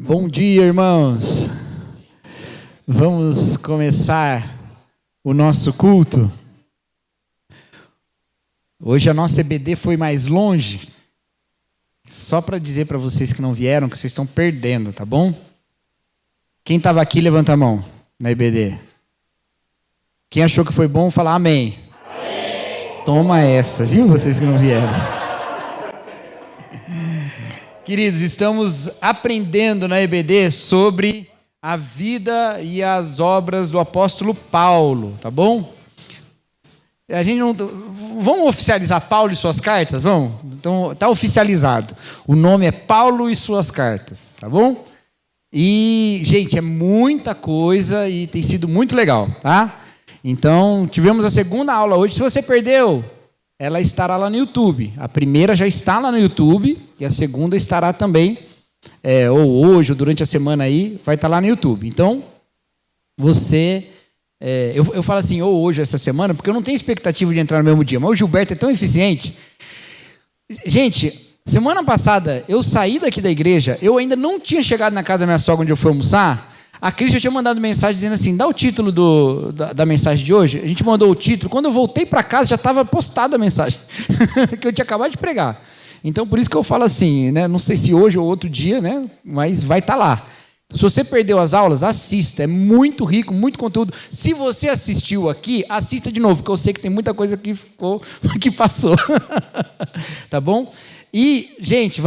Bom dia, irmãos. Vamos começar o nosso culto. Hoje a nossa EBD foi mais longe. Só para dizer para vocês que não vieram, que vocês estão perdendo, tá bom? Quem estava aqui, levanta a mão na EBD. Quem achou que foi bom, fala amém. Amém. Toma essa, viu? Vocês que não vieram. Queridos, estamos aprendendo na EBD sobre a vida e as obras do apóstolo Paulo, tá bom? A gente não... Vamos oficializar Paulo e suas cartas? Vamos? Então, está oficializado. O nome é Paulo e suas cartas, tá bom? E, gente, é muita coisa e tem sido muito legal, tá? Então, tivemos a segunda aula hoje. Se você perdeu, ela estará lá no YouTube. A primeira já está lá no YouTube e a segunda estará também, ou hoje, ou durante a semana aí, vai estar lá no YouTube. Então, você... eu falo assim, ou hoje, ou essa semana, porque eu não tenho expectativa de entrar no mesmo dia, mas o Gilberto é tão eficiente. Gente, semana passada, eu saí daqui da igreja, eu ainda não tinha chegado na casa da minha sogra onde eu fui almoçar. A Cris já tinha mandado mensagem dizendo assim, dá o título da mensagem de hoje. A gente mandou o título, quando eu voltei para casa já estava postada a mensagem, que eu tinha acabado de pregar. Então, por isso que eu falo assim, né? Não sei se hoje ou outro dia, né? Mas vai estar lá. Se você perdeu as aulas, assista, é muito rico, muito conteúdo. Se você assistiu aqui, assista de novo, porque eu sei que tem muita coisa que passou. Tá bom? E, gente,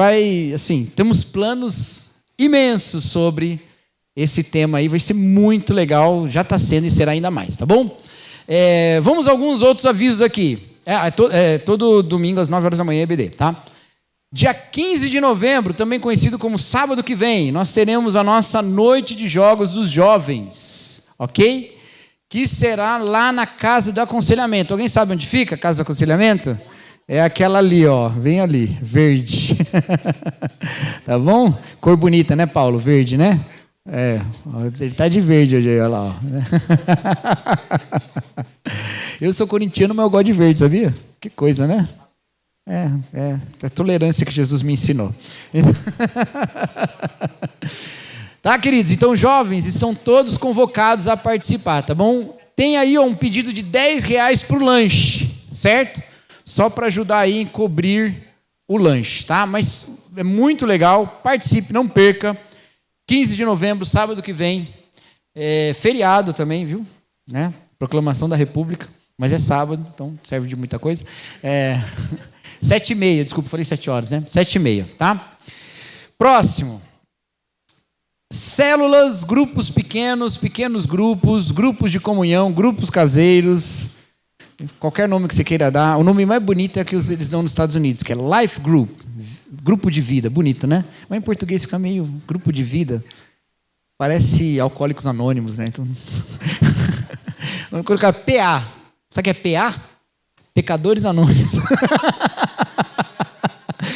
temos planos imensos sobre esse tema aí, vai ser muito legal, já está sendo e será ainda mais, tá bom? Vamos a alguns outros avisos aqui. Todo domingo às 9 horas da manhã, EBD, tá? Dia 15 de novembro, também conhecido como sábado que vem, nós teremos a nossa noite de jogos dos jovens, ok? Que será lá na Casa do Aconselhamento. Alguém sabe onde fica a Casa do Aconselhamento? É aquela ali, ó, bem ali, verde. Tá bom? Cor bonita, né, Paulo? Verde, né? Ele tá de verde hoje aí, olha lá. Ó. Eu sou corintiano, mas eu gosto de verde, sabia? Que coisa, né? A tolerância que Jesus me ensinou. Tá, queridos? Então, jovens estão todos convocados a participar, tá bom? Tem aí um pedido de R$10 para o lanche, certo? Só para ajudar aí em cobrir o lanche, tá? Mas é muito legal, participe, não perca. 15 de novembro, sábado que vem, feriado também, viu? Né? Proclamação da República, mas é sábado, então serve de muita coisa. 7h30, desculpa, falei 7 horas, né? 7h30, tá? Próximo. Células, grupos pequenos grupos, grupos de comunhão, grupos caseiros, qualquer nome que você queira dar. O nome mais bonito é que eles dão nos Estados Unidos, que é Life Group, grupo de vida, bonito, né? Mas em português fica meio grupo de vida, parece Alcoólicos Anônimos, né? Então... Vamos colocar PA, sabe o que é PA? Pecadores Anônimos.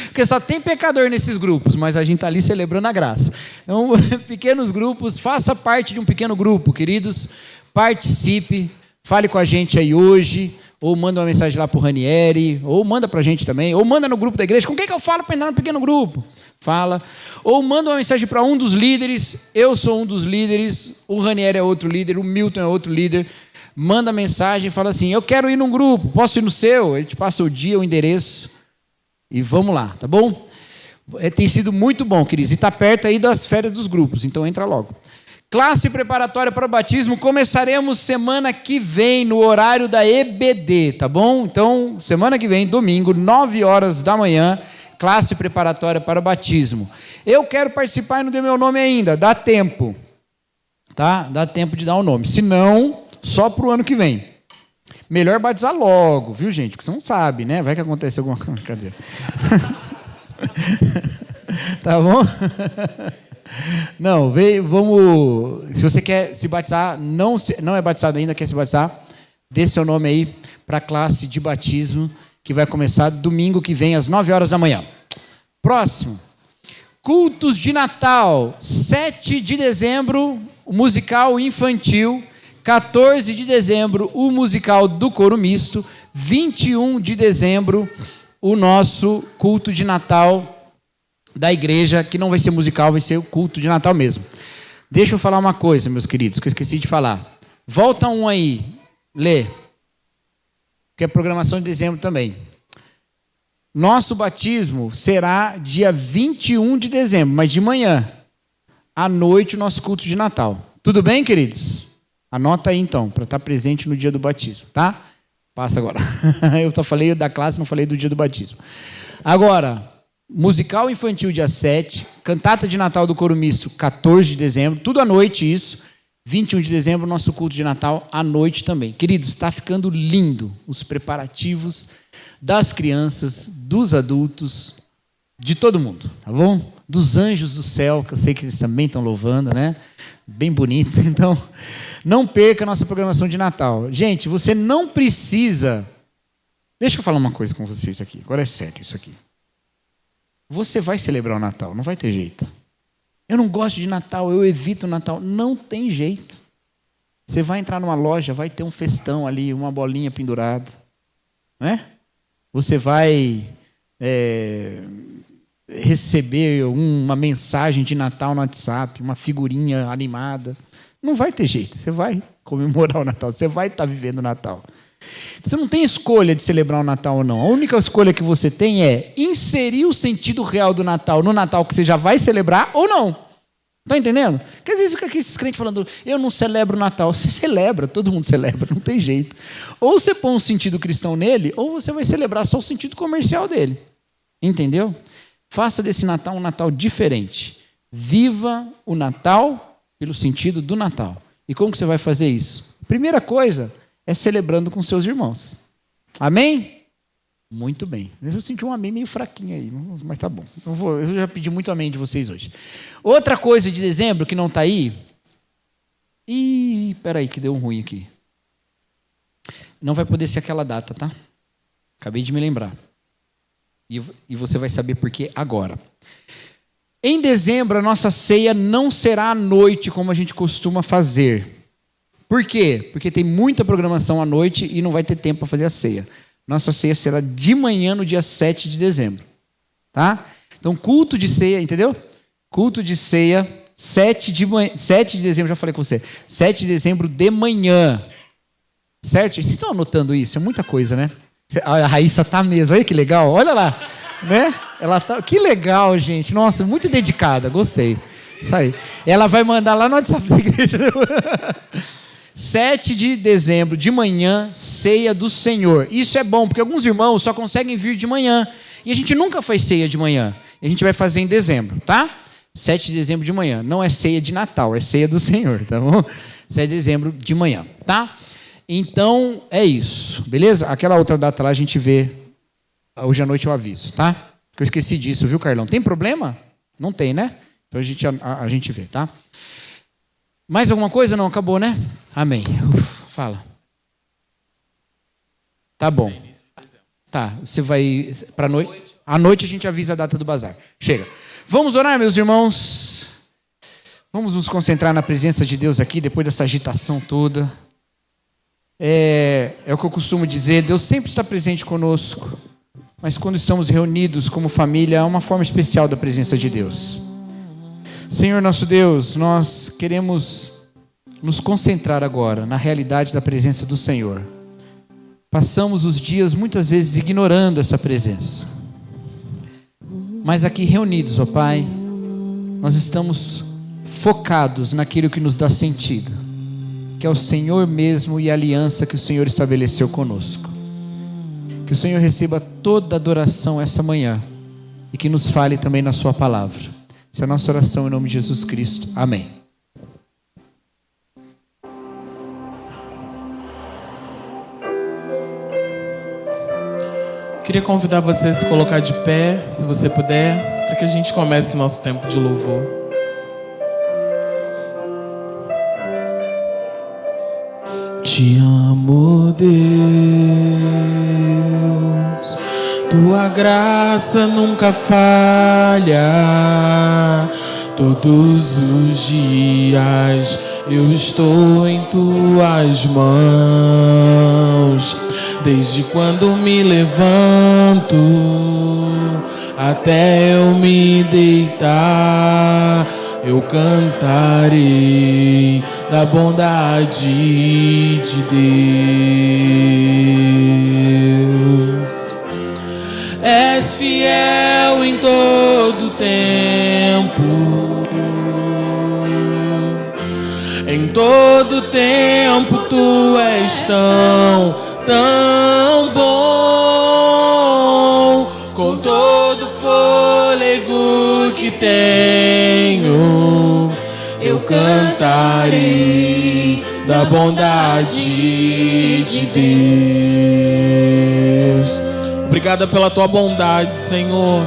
Porque só tem pecador nesses grupos, mas a gente está ali celebrando a graça. Então, pequenos grupos, faça parte de um pequeno grupo, queridos, participe, fale com a gente aí hoje, ou manda uma mensagem lá para o Ranieri, ou manda para a gente também, ou manda no grupo da igreja. Com quem que eu falo para entrar no pequeno grupo? Fala. Ou manda uma mensagem para um dos líderes, eu sou um dos líderes, o Ranieri é outro líder, o Milton é outro líder. Manda mensagem e fala assim, eu quero ir num grupo, posso ir no seu? Ele te passa o dia, o endereço e vamos lá, tá bom? Tem sido muito bom, queridos, e está perto aí das férias dos grupos, então entra logo. Classe preparatória para o batismo, começaremos semana que vem no horário da EBD, tá bom? Então, semana que vem, domingo, 9 horas da manhã, classe preparatória para o batismo. Eu quero participar e não dei meu nome ainda, dá tempo, tá? Dá tempo de dar o nome, se não... Só para o ano que vem. Melhor batizar logo, viu, gente? Porque você não sabe, né? Vai que acontece alguma coisa. Cadê? Tá bom? Não, vamos... Se você quer se batizar, não é batizado ainda, quer se batizar, dê seu nome aí para a classe de batismo, que vai começar domingo que vem, às 9 horas da manhã. Próximo. Cultos de Natal. 7 de dezembro, o musical infantil. 14 de dezembro, o musical do coro misto. 21 de dezembro, o nosso culto de Natal da igreja, que não vai ser musical, vai ser o culto de Natal mesmo. Deixa eu falar uma coisa, meus queridos, que eu esqueci de falar. Volta um aí, lê. Que é programação de dezembro também. Nosso batismo será dia 21 de dezembro, mas de manhã. À noite, o nosso culto de Natal. Tudo bem, queridos? Anota aí, então, para estar presente no dia do batismo, tá? Passa agora. Eu só falei da classe, não falei do dia do batismo. Agora, musical infantil dia 7, cantata de Natal do Coro Misto 14 de dezembro, tudo à noite isso. 21 de dezembro, nosso culto de Natal à noite também. Queridos, está ficando lindo os preparativos das crianças, dos adultos, de todo mundo, tá bom? Dos anjos do céu, que eu sei que eles também estão louvando, né? Bem bonitos. Então, não perca a nossa programação de Natal. Gente, você não precisa... Deixa eu falar uma coisa com vocês aqui. Agora é sério isso aqui. Você vai celebrar o Natal, não vai ter jeito. Eu não gosto de Natal, eu evito o Natal. Não tem jeito. Você vai entrar numa loja, vai ter um festão ali, uma bolinha pendurada. Não é? Você vai receber uma mensagem de Natal no WhatsApp, uma figurinha animada. Não vai ter jeito. Você vai comemorar o Natal, você vai estar vivendo o Natal. Você não tem escolha de celebrar o Natal ou não. A única escolha que você tem é inserir o sentido real do Natal no Natal que você já vai celebrar ou não. Está entendendo? Porque às vezes fica aqui esses crentes falando, eu não celebro o Natal. Você celebra, todo mundo celebra, não tem jeito. Ou você põe um sentido cristão nele, ou você vai celebrar só o sentido comercial dele. Entendeu? Faça desse Natal um Natal diferente. Viva o Natal pelo sentido do Natal. E como que você vai fazer isso? Primeira coisa é celebrando com seus irmãos. Amém? Muito bem. Eu senti um amém meio fraquinho aí, mas tá bom. Eu já pedi muito amém de vocês hoje. Outra coisa de dezembro que não está aí. Ih, peraí, que deu um ruim aqui. Não vai poder ser aquela data, tá? Acabei de me lembrar. E você vai saber por quê agora. Em dezembro, a nossa ceia não será à noite, como a gente costuma fazer. Por quê? Porque tem muita programação à noite e não vai ter tempo para fazer a ceia. Nossa ceia será de manhã no dia 7 de dezembro. Tá? Então, culto de ceia, entendeu? Culto de ceia, 7 de dezembro, já falei com você. 7 de dezembro de manhã. Certo? Vocês estão anotando isso? É muita coisa, né? A Raíssa tá mesmo. Olha que legal. Olha lá. Né? Ela tá... Que legal, gente. Nossa, muito dedicada. Gostei. Isso aí. Ela vai mandar lá no WhatsApp da igreja. 7 de dezembro, de manhã, ceia do Senhor. Isso é bom, porque alguns irmãos só conseguem vir de manhã. E a gente nunca faz ceia de manhã. A gente vai fazer em dezembro, tá? 7 de dezembro de manhã. Não é ceia de Natal, é ceia do Senhor, tá bom? 7 de dezembro de manhã, tá? Então, é isso, beleza? Aquela outra data lá a gente vê. Hoje à noite eu aviso, tá? Eu esqueci disso, viu, Carlão? Tem problema? Não tem, né? Então a gente vê, tá? Mais alguma coisa? Não, acabou, né? Amém. Fala. Tá bom. Tá, você vai para noite. À noite a gente avisa a data do bazar. Chega. Vamos orar, meus irmãos. Vamos nos concentrar na presença de Deus aqui, depois dessa agitação toda. É o que eu costumo dizer, Deus sempre está presente conosco. Mas quando estamos reunidos como família, há uma forma especial da presença de Deus. Senhor nosso Deus, nós queremos nos concentrar agora na realidade da presença do Senhor. Passamos os dias muitas vezes ignorando essa presença. Mas aqui reunidos, ó Pai, nós estamos focados naquilo que nos dá sentido, que é o Senhor mesmo e a aliança que o Senhor estabeleceu conosco. Que o Senhor receba toda a adoração essa manhã e que nos fale também na sua palavra. Essa é a nossa oração em nome de Jesus Cristo. Amém. Queria convidar você a se colocar de pé, se você puder, para que a gente comece nosso tempo de louvor. Te amo, Deus, tua graça nunca falha. Todos os dias eu estou em tuas mãos. Desde quando me levanto até eu me deitar. Eu cantarei da bondade de Deus. És fiel em todo tempo. Em todo tempo tu és tão bom. Com todo fôlego que tenho, eu cantarei da bondade de Deus. Obrigada pela tua bondade, Senhor,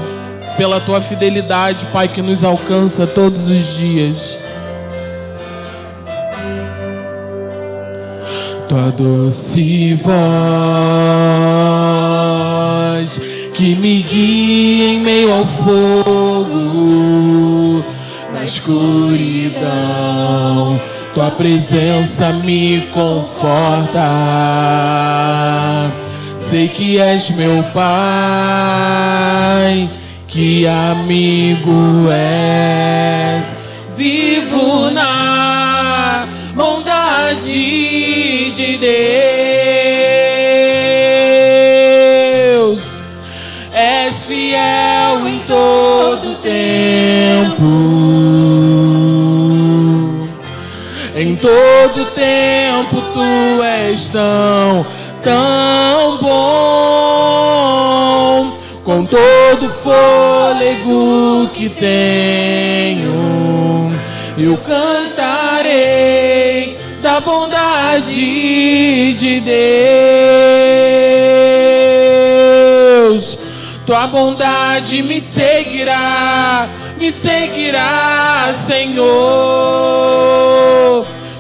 pela tua fidelidade, Pai, que nos alcança todos os dias. Tua doce voz que me guia em meio ao fogo, na escuridão, tua presença me conforta. Sei que és meu Pai, que amigo és. Vivo na bondade de Deus. És fiel em todo tempo. Em todo tempo tu és tão bom. Com todo fôlego que tenho, eu cantarei da bondade de Deus. Tua bondade me seguirá, Senhor.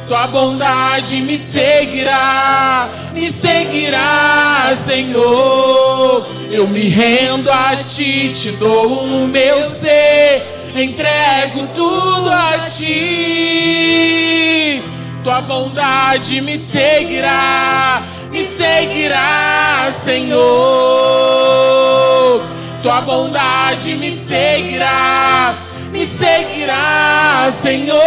Tua bondade me seguirá, Senhor. Eu me rendo a ti, te dou o meu ser, entrego tudo a ti. Tua bondade me seguirá, Senhor. Tua bondade me seguirá, Senhor.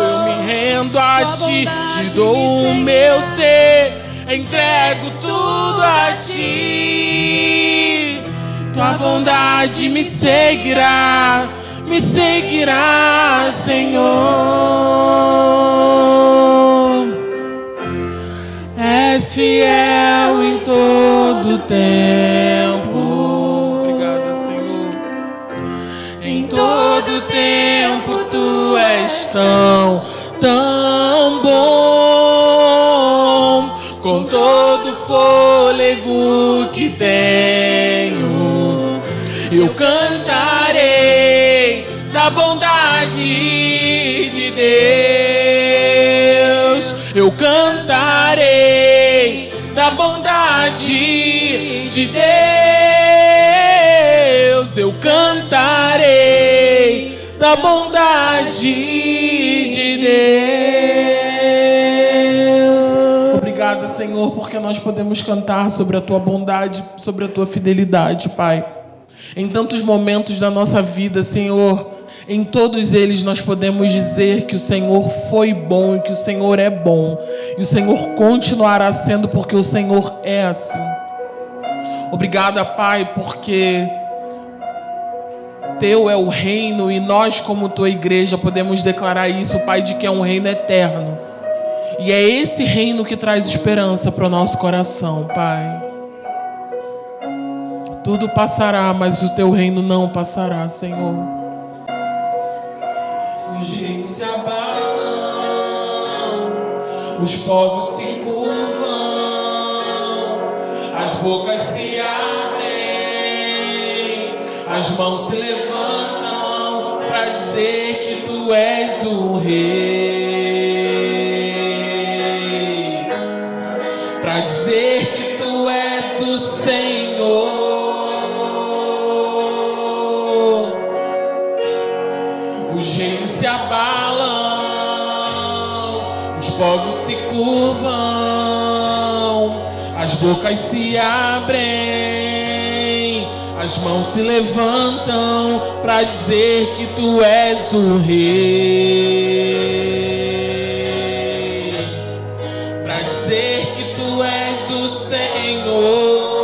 Eu me rendo a ti, te dou o meu ser, entrego tudo a ti. Tua bondade me seguirá, Senhor. És fiel em todo tempo. Obrigada, Senhor. Em todo tempo tu és tão bom. Com todo fôlego que tenho, eu cantarei da bondade de Deus. Eu cantarei da bondade de Deus. Eu cantarei da bondade de Deus. Obrigada, Senhor, porque nós podemos cantar sobre a tua bondade, sobre a tua fidelidade, Pai. Em tantos momentos da nossa vida, Senhor, em todos eles nós podemos dizer que o Senhor foi bom e que o Senhor é bom. E o Senhor continuará sendo, porque o Senhor é assim. Obrigada, Pai, porque teu é o reino e nós, como tua igreja, podemos declarar isso, Pai, de que é um reino eterno. E é esse reino que traz esperança para o nosso coração, Pai. Tudo passará, mas o teu reino não passará, Senhor. Os reinos se abalam, os povos se curvam, as bocas se abrem, as mãos se levantam para dizer que tu és o Rei, para dizer que tu és o Senhor. Os reinos se abalam, os povos se curvam, as bocas se abrem, As mãos se levantam para dizer que tu és o rei, para dizer que tu és o Senhor.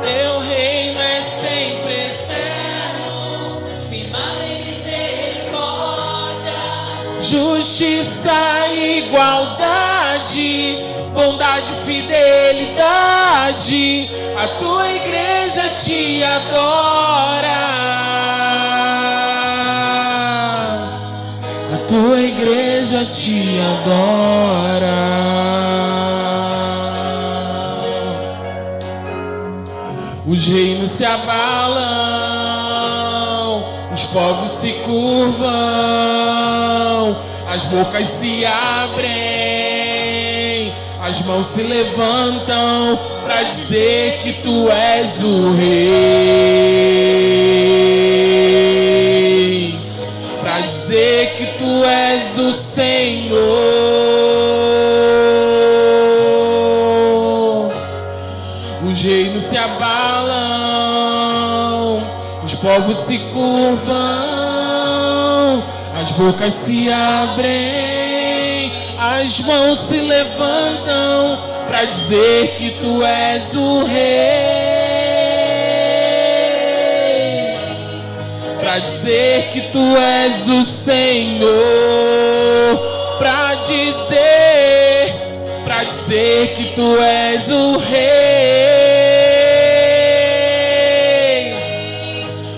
Teu reino é sempre eterno, firmado em misericórdia, justiça e igualdade, bondade e fidelidade. A tua igreja te adora, a tua igreja te adora. Os reinos se abalam, os povos se curvam, as bocas se abrem, as mãos se levantam para dizer que tu és o rei, para dizer que tu és o Senhor. Os reinos se abalam, os povos se curvam, as bocas se abrem, as mãos se levantam para dizer que tu és o rei, para dizer que tu és o Senhor, para dizer que tu és o rei,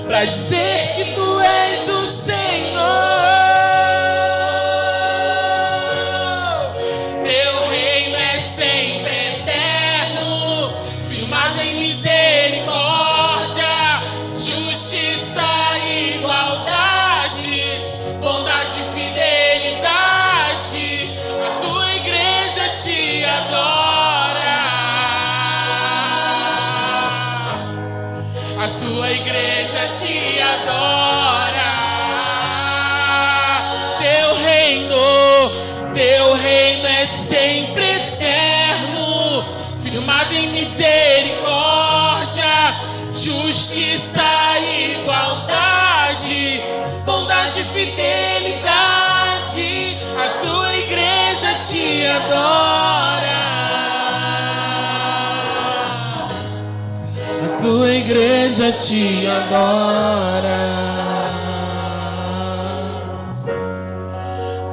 para dizer que tu és o Senhor. Teu reino é sempre eterno, firmado em misericórdia, justiça e igualdade, bondade e fidelidade. A tua igreja te adora, a tua igreja te adora. Teu reino é sempre eterno, firmado em misericórdia, justiça e igualdade, bondade e fidelidade. A tua igreja te adora, a tua igreja te adora.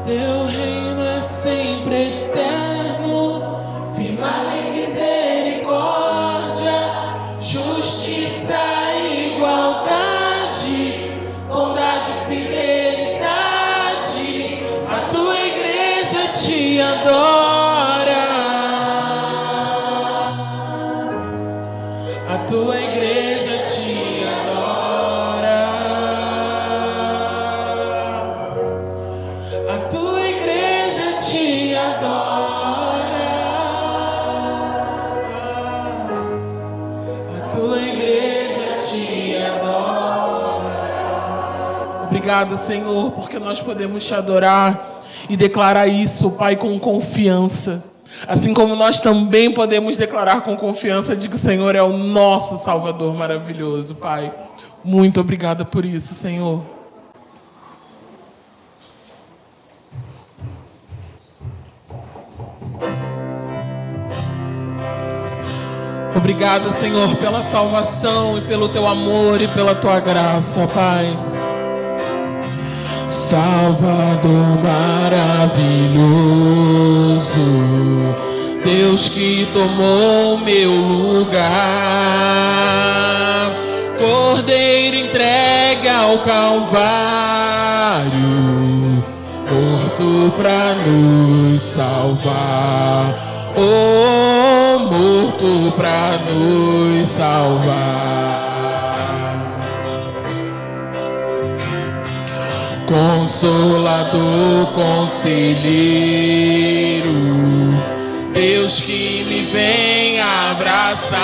Teu reino é sempre eterno, firmado em misericórdia, justiça e igualdade, bondade e fidelidade. A tua igreja te adora, a tua igreja te adora, a tua igreja te adora, a tua igreja te adora. Obrigado, Senhor, porque nós podemos te adorar e declarar isso, Pai, com confiança. Assim como nós também podemos declarar com confiança de que o Senhor é o nosso Salvador maravilhoso, Pai. Muito obrigada por isso, Senhor. Obrigado, Senhor, pela salvação e pelo teu amor e pela tua graça, Pai. Salvador maravilhoso, Deus que tomou meu lugar, Cordeiro entregue ao Calvário, morto pra nos salvar, oh, morto pra nos salvar. Consolador, conselheiro, Deus que me vem abraçar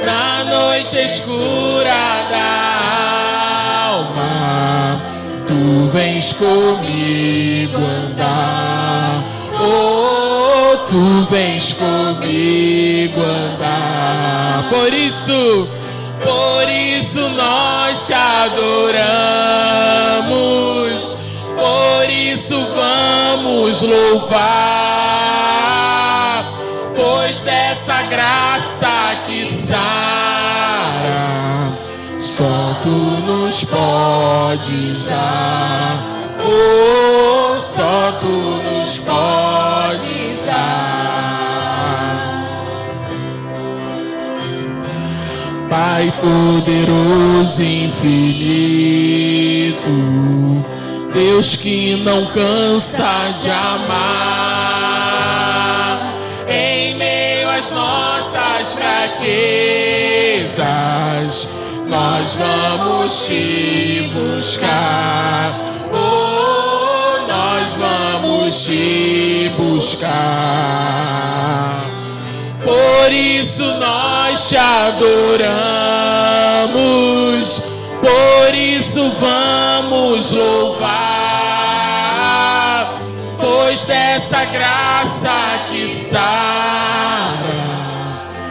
na noite escura da alma. Tu vens comigo andar, oh, tu vens queres comigo andar. Por isso nós te adoramos, por isso vamos louvar, pois dessa graça que sara, só tu nos podes dar. Oh, só tu nos podes dar. Pai poderoso e infinito, Deus que não cansa de amar, em meio às nossas fraquezas, nós vamos te buscar. Oh, nós vamos te buscar. Por isso nós te adoramos, por isso vamos louvar, pois dessa graça que sara,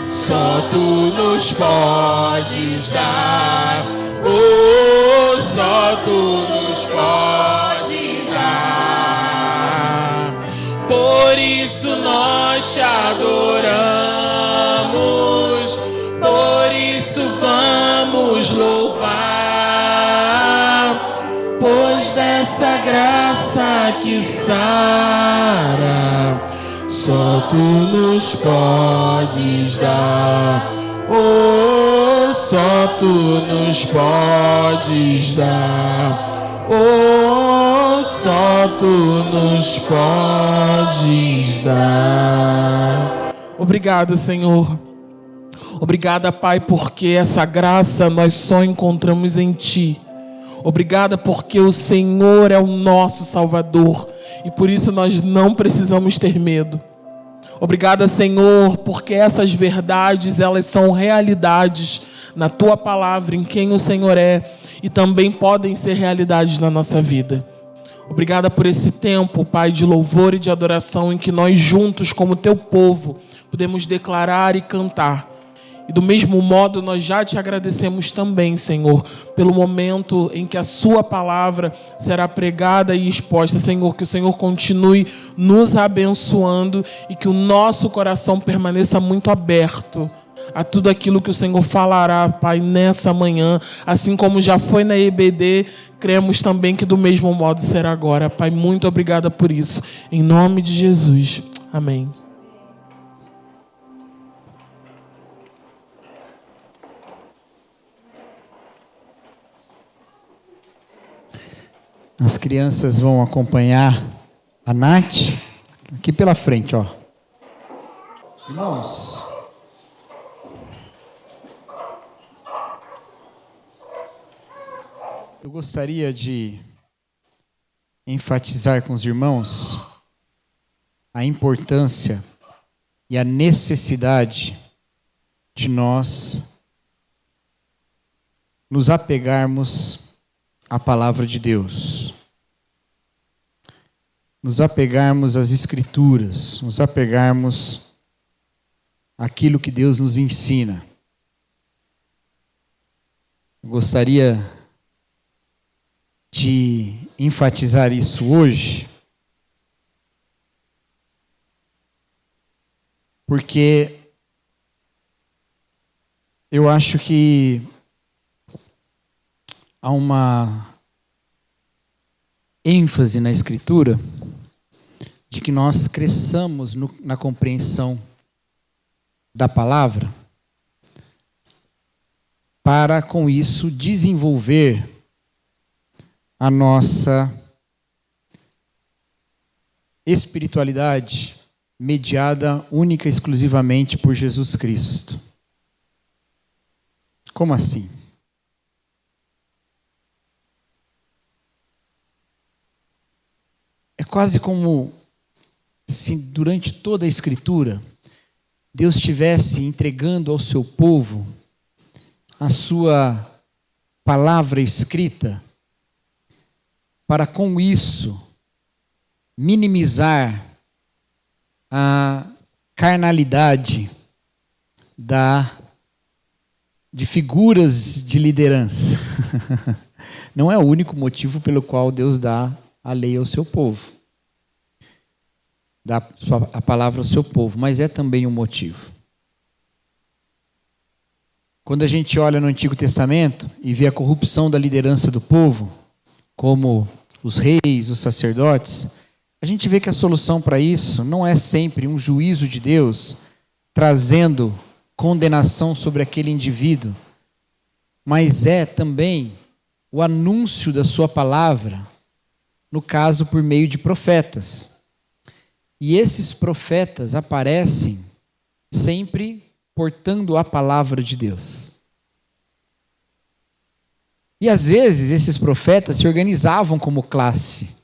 só tu nos podes dar. Oh, só tu nos podes dar. Por isso nós te adoramos, por isso vamos louvar, pois dessa graça que sara, só tu nos podes dar. Oh, só tu nos podes dar. Oh, só tu nos podes dar. Obrigado, Senhor. Obrigada, Pai, porque essa graça nós só encontramos em Ti. Obrigada porque o Senhor é o nosso Salvador e por isso nós não precisamos ter medo. Obrigada, Senhor, porque essas verdades, elas são realidades na Tua palavra, em quem o Senhor é, e também podem ser realidades na nossa vida. Obrigada por esse tempo, Pai, de louvor e de adoração, em que nós juntos, como Teu povo, podemos declarar e cantar. E do mesmo modo, nós já Te agradecemos também, Senhor, pelo momento em que a Sua palavra será pregada e exposta. Senhor, que o Senhor continue nos abençoando e que o nosso coração permaneça muito aberto a tudo aquilo que o Senhor falará, Pai, nessa manhã. Assim como já foi na EBD, cremos também que do mesmo modo será agora. Pai, muito obrigada por isso. Em nome de Jesus. Amém. As crianças vão acompanhar a Nath aqui pela frente, ó. Irmãos, eu gostaria de enfatizar com os irmãos a importância e a necessidade de nós nos apegarmos à palavra de Deus. Nos apegarmos às Escrituras, nos apegarmos àquilo que Deus nos ensina. Eu gostaria de enfatizar isso hoje, porque eu acho que há uma ênfase na Escritura de que nós cresçamos na compreensão da palavra para, com isso, desenvolver a nossa espiritualidade mediada única e exclusivamente por Jesus Cristo. Como assim? É quase como se durante toda a Escritura Deus estivesse entregando ao seu povo a sua palavra escrita para, com isso, minimizar a carnalidade de figuras de liderança. Não é o único motivo pelo qual Deus dá a lei ao seu povo. Dá a palavra ao seu povo, mas é também um motivo. Quando a gente olha no Antigo Testamento e vê a corrupção da liderança do povo, como os reis, os sacerdotes, a gente vê que a solução para isso não é sempre um juízo de Deus trazendo condenação sobre aquele indivíduo, mas é também o anúncio da sua palavra, no caso por meio de profetas. E esses profetas aparecem sempre portando a palavra de Deus. E às vezes esses profetas se organizavam como classe.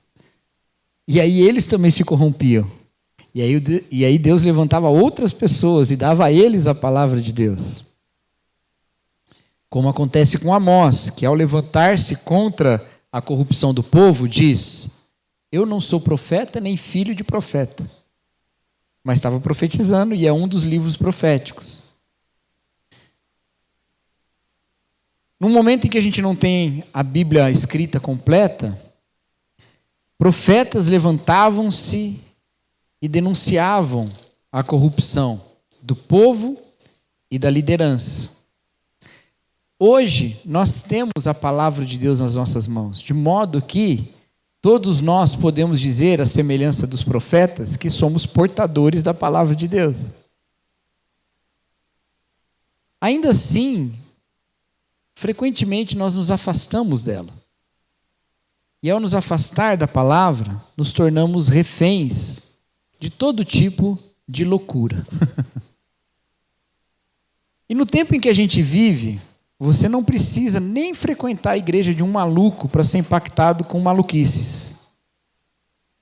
E aí eles também se corrompiam. E aí Deus levantava outras pessoas e dava a eles a palavra de Deus. Como acontece com Amós, que ao levantar-se contra a corrupção do povo, diz: eu não sou profeta nem filho de profeta. Mas estava profetizando e é um dos livros proféticos. No momento em que a gente não tem a Bíblia escrita completa, profetas levantavam-se e denunciavam a corrupção do povo e da liderança. Hoje, nós temos a palavra de Deus nas nossas mãos, de modo que todos nós podemos dizer, à semelhança dos profetas, que somos portadores da palavra de Deus. Ainda assim, frequentemente nós nos afastamos dela. E ao nos afastar da palavra, nos tornamos reféns de todo tipo de loucura. E no tempo em que a gente vive, você não precisa nem frequentar a igreja de um maluco para ser impactado com maluquices.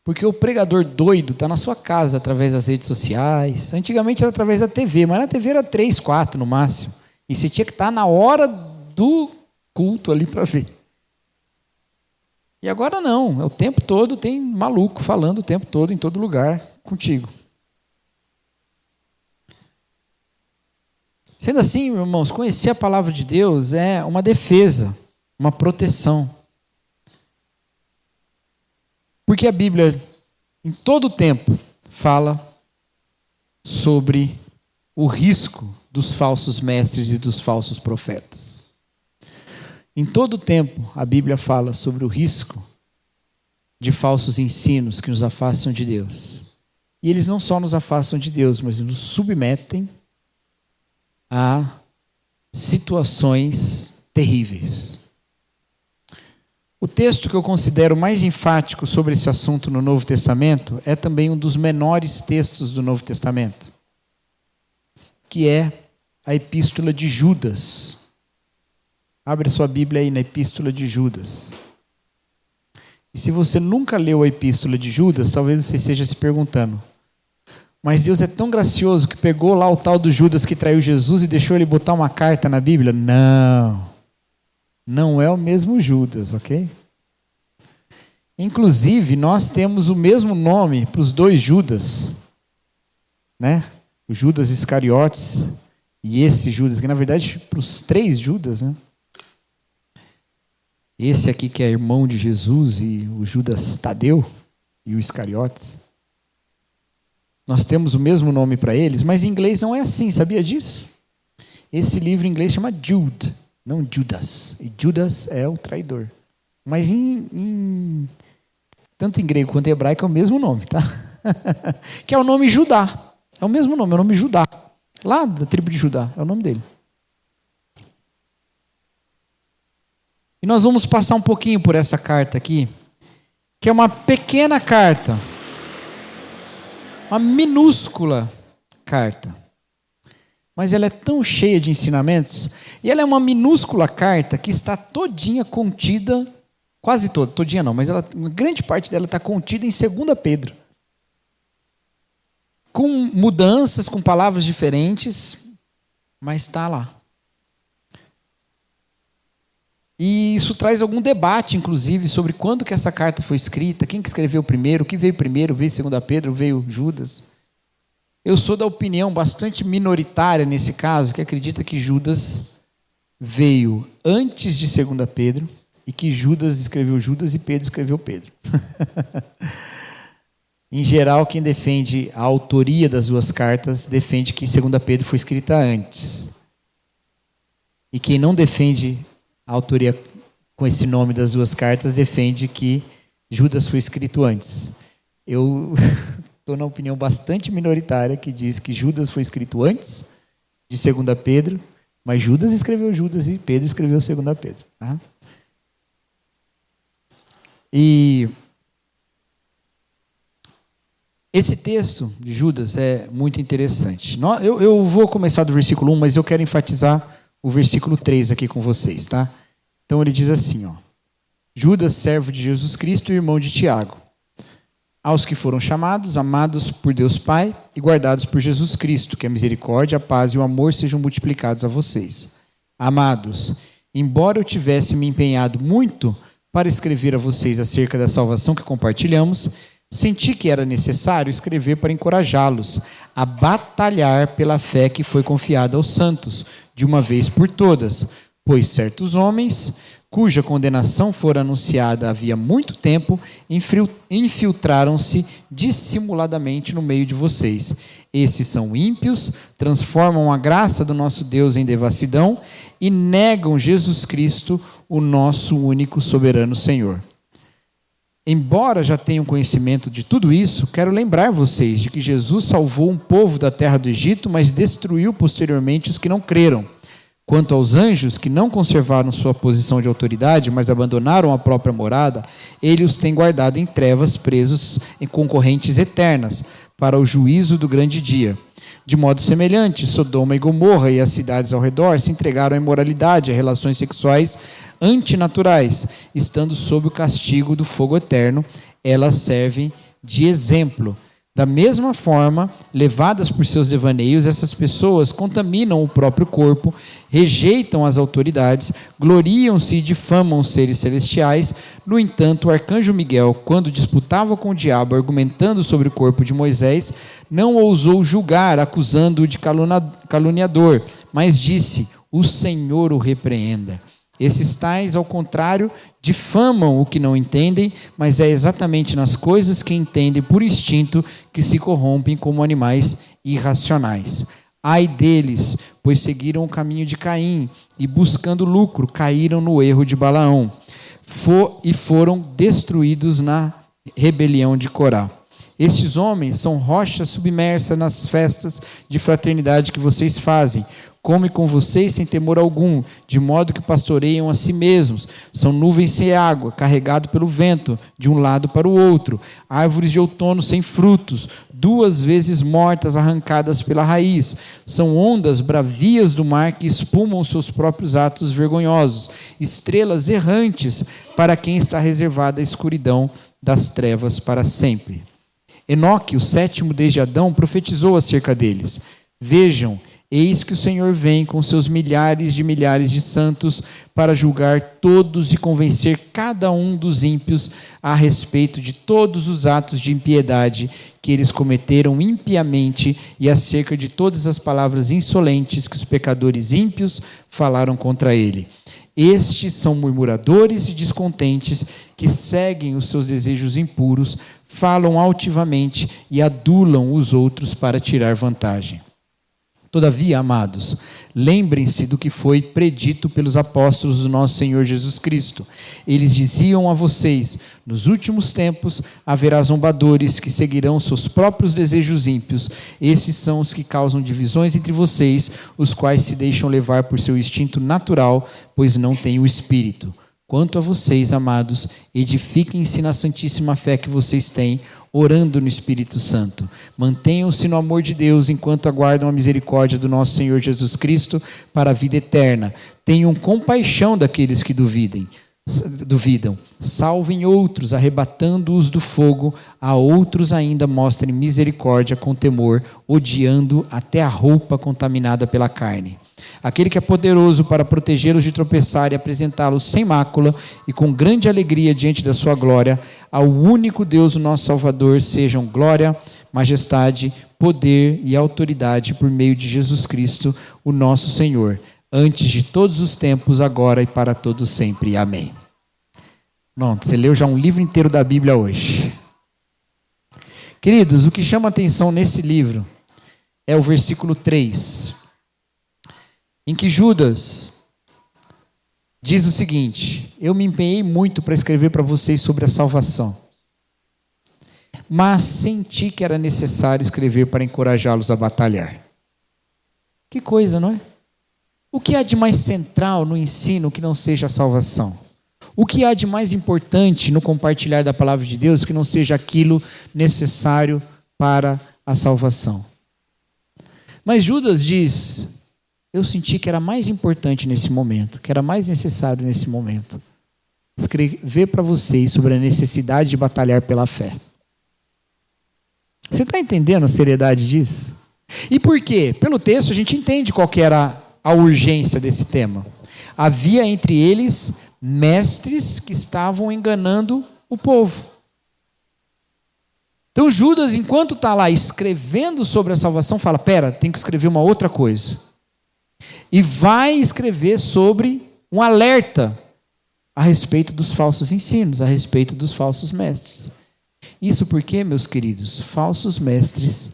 Porque o pregador doido está na sua casa através das redes sociais. Antigamente era através da TV, mas na TV era 3, 4 no máximo. E você tinha que estar na hora do culto ali para ver. E agora não, é o tempo todo tem maluco falando o tempo todo em todo lugar contigo. Sendo assim, meus irmãos, conhecer a palavra de Deus é uma defesa, uma proteção. Porque a Bíblia, em todo o tempo, fala sobre o risco dos falsos mestres e dos falsos profetas. Em todo o tempo, a Bíblia fala sobre o risco de falsos ensinos que nos afastam de Deus. E eles não só nos afastam de Deus, mas nos submetem a situações terríveis. O texto que eu considero mais enfático sobre esse assunto no Novo Testamento é também um dos menores textos do Novo Testamento, que é a Epístola de Judas. Abre sua Bíblia aí na Epístola de Judas. E se você nunca leu a Epístola de Judas, talvez você esteja se perguntando: mas Deus é tão gracioso que pegou lá o tal do Judas que traiu Jesus e deixou ele botar uma carta na Bíblia? Não. Não é o mesmo Judas, ok? Inclusive, nós temos o mesmo nome para os dois Judas, né? O Judas Iscariotes e esse Judas, que na verdade para os 3 Judas, né? Esse aqui que é irmão de Jesus e o Judas Tadeu e o Iscariotes. Nós temos o mesmo nome para eles, mas em inglês não é assim, sabia disso? Esse livro em inglês chama Jude, não Judas. E Judas é o traidor. Mas tanto em grego quanto em hebraico é o mesmo nome, tá? Que é o nome Judá. É o mesmo nome, é o nome Judá. Lá da tribo de Judá, é o nome dele. E nós vamos passar um pouquinho por essa carta aqui, que é uma pequena carta. Uma minúscula carta. Mas ela é tão cheia de ensinamentos. E ela é uma minúscula carta que está todinha contida, quase toda, todinha não, mas uma grande parte dela está contida em 2 Pedro. Com mudanças, com palavras diferentes, mas está lá. E isso traz algum debate, inclusive, sobre quando que essa carta foi escrita, quem que escreveu primeiro, o que veio primeiro, veio 2 Pedro, veio Judas. Eu sou da opinião bastante minoritária nesse caso, que acredita que Judas veio antes de 2 Pedro e que Judas escreveu Judas e Pedro escreveu Pedro. Em geral, quem defende a autoria das duas cartas defende que 2 Pedro foi escrita antes. E quem não defende a autoria com esse nome das duas cartas defende que Judas foi escrito antes. Eu estou na opinião bastante minoritária que diz que Judas foi escrito antes de 2 Pedro, mas Judas escreveu Judas e Pedro escreveu 2 Pedro. Tá? E esse texto de Judas é muito interessante. Eu vou começar do versículo 1, mas eu quero enfatizar o versículo 3 aqui com vocês. Tá? Então ele diz assim, Judas, servo de Jesus Cristo e irmão de Tiago, aos que foram chamados, amados por Deus Pai e guardados por Jesus Cristo, que a misericórdia, a paz e o amor sejam multiplicados a vocês. Amados, embora eu tivesse me empenhado muito para escrever a vocês acerca da salvação que compartilhamos, senti que era necessário escrever para encorajá-los a batalhar pela fé que foi confiada aos santos, de uma vez por todas, pois certos homens, cuja condenação fora anunciada havia muito tempo, infiltraram-se dissimuladamente no meio de vocês. Esses são ímpios, transformam a graça do nosso Deus em devassidão e negam Jesus Cristo, o nosso único soberano Senhor. Embora já tenham conhecimento de tudo isso, quero lembrar vocês de que Jesus salvou um povo da terra do Egito, mas destruiu posteriormente os que não creram. Quanto aos anjos que não conservaram sua posição de autoridade, mas abandonaram a própria morada, ele os tem guardado em trevas, presos em concorrentes eternas, para o juízo do grande dia. De modo semelhante, Sodoma e Gomorra e as cidades ao redor se entregaram à imoralidade, a relações sexuais antinaturais, estando sob o castigo do fogo eterno. Elas servem de exemplo. Da mesma forma, levadas por seus devaneios, essas pessoas contaminam o próprio corpo, rejeitam as autoridades, gloriam-se e difamam os seres celestiais. No entanto, o arcanjo Miguel, quando disputava com o diabo, argumentando sobre o corpo de Moisés, não ousou julgar, acusando-o de caluniador, mas disse: o Senhor o repreenda. Esses tais, ao contrário, difamam o que não entendem, mas é exatamente nas coisas que entendem por instinto que se corrompem como animais irracionais. Ai deles, pois seguiram o caminho de Caim e, buscando lucro, caíram no erro de Balaão e foram destruídos na rebelião de Corá. Estes homens são rocha submersa nas festas de fraternidade que vocês fazem. Come com vocês sem temor algum, de modo que pastoreiam a si mesmos. São nuvens sem água, carregado pelo vento, de um lado para o outro. Árvores de outono sem frutos, 2 vezes mortas, arrancadas pela raiz. São ondas bravias do mar que espumam seus próprios atos vergonhosos. Estrelas errantes, para quem está reservada a escuridão das trevas para sempre. Enoque, o 7º desde Adão, profetizou acerca deles. Vejam, eis que o Senhor vem com seus milhares de santos para julgar todos e convencer cada um dos ímpios a respeito de todos os atos de impiedade que eles cometeram impiamente e acerca de todas as palavras insolentes que os pecadores ímpios falaram contra ele. Estes são murmuradores e descontentes que seguem os seus desejos impuros, falam altivamente e adulam os outros para tirar vantagem. Todavia, amados, lembrem-se do que foi predito pelos apóstolos do nosso Senhor Jesus Cristo. Eles diziam a vocês: nos últimos tempos haverá zombadores que seguirão seus próprios desejos ímpios. Esses são os que causam divisões entre vocês, os quais se deixam levar por seu instinto natural, pois não têm o Espírito. Quanto a vocês, amados, edifiquem-se na santíssima fé que vocês têm, orando no Espírito Santo. Mantenham-se no amor de Deus enquanto aguardam a misericórdia do nosso Senhor Jesus Cristo para a vida eterna. Tenham compaixão daqueles que duvidam. Salvem outros, arrebatando-os do fogo. A outros ainda mostrem misericórdia com temor, odiando até a roupa contaminada pela carne. aquele que é poderoso para protegê-los de tropeçar e apresentá-los sem mácula e com grande alegria diante da sua glória, ao único Deus, o nosso Salvador, sejam glória, majestade, poder e autoridade por meio de Jesus Cristo, o nosso Senhor, antes de todos os tempos, agora e para todos sempre. Amém. Pronto, você leu já um livro inteiro da Bíblia hoje. Queridos, o que chama atenção nesse livro é o versículo 3, em que Judas diz o seguinte: eu me empenhei muito para escrever para vocês sobre a salvação, mas senti que era necessário escrever para encorajá-los a batalhar. Que coisa, não é? O que há de mais central no ensino que não seja a salvação? O que há de mais importante no compartilhar da palavra de Deus que não seja aquilo necessário para a salvação? Mas Judas diz: eu senti que era mais importante nesse momento, que era mais necessário nesse momento, escrever para vocês sobre a necessidade de batalhar pela fé. Você está entendendo a seriedade disso? E por quê? Pelo texto a gente entende qual que era a urgência desse tema. Havia entre eles mestres que estavam enganando o povo. Então Judas, enquanto está lá escrevendo sobre a salvação, fala: pera, tem que escrever uma outra coisa. E vai escrever sobre um alerta a respeito dos falsos ensinos, a respeito dos falsos mestres. Isso porque, meus queridos, falsos mestres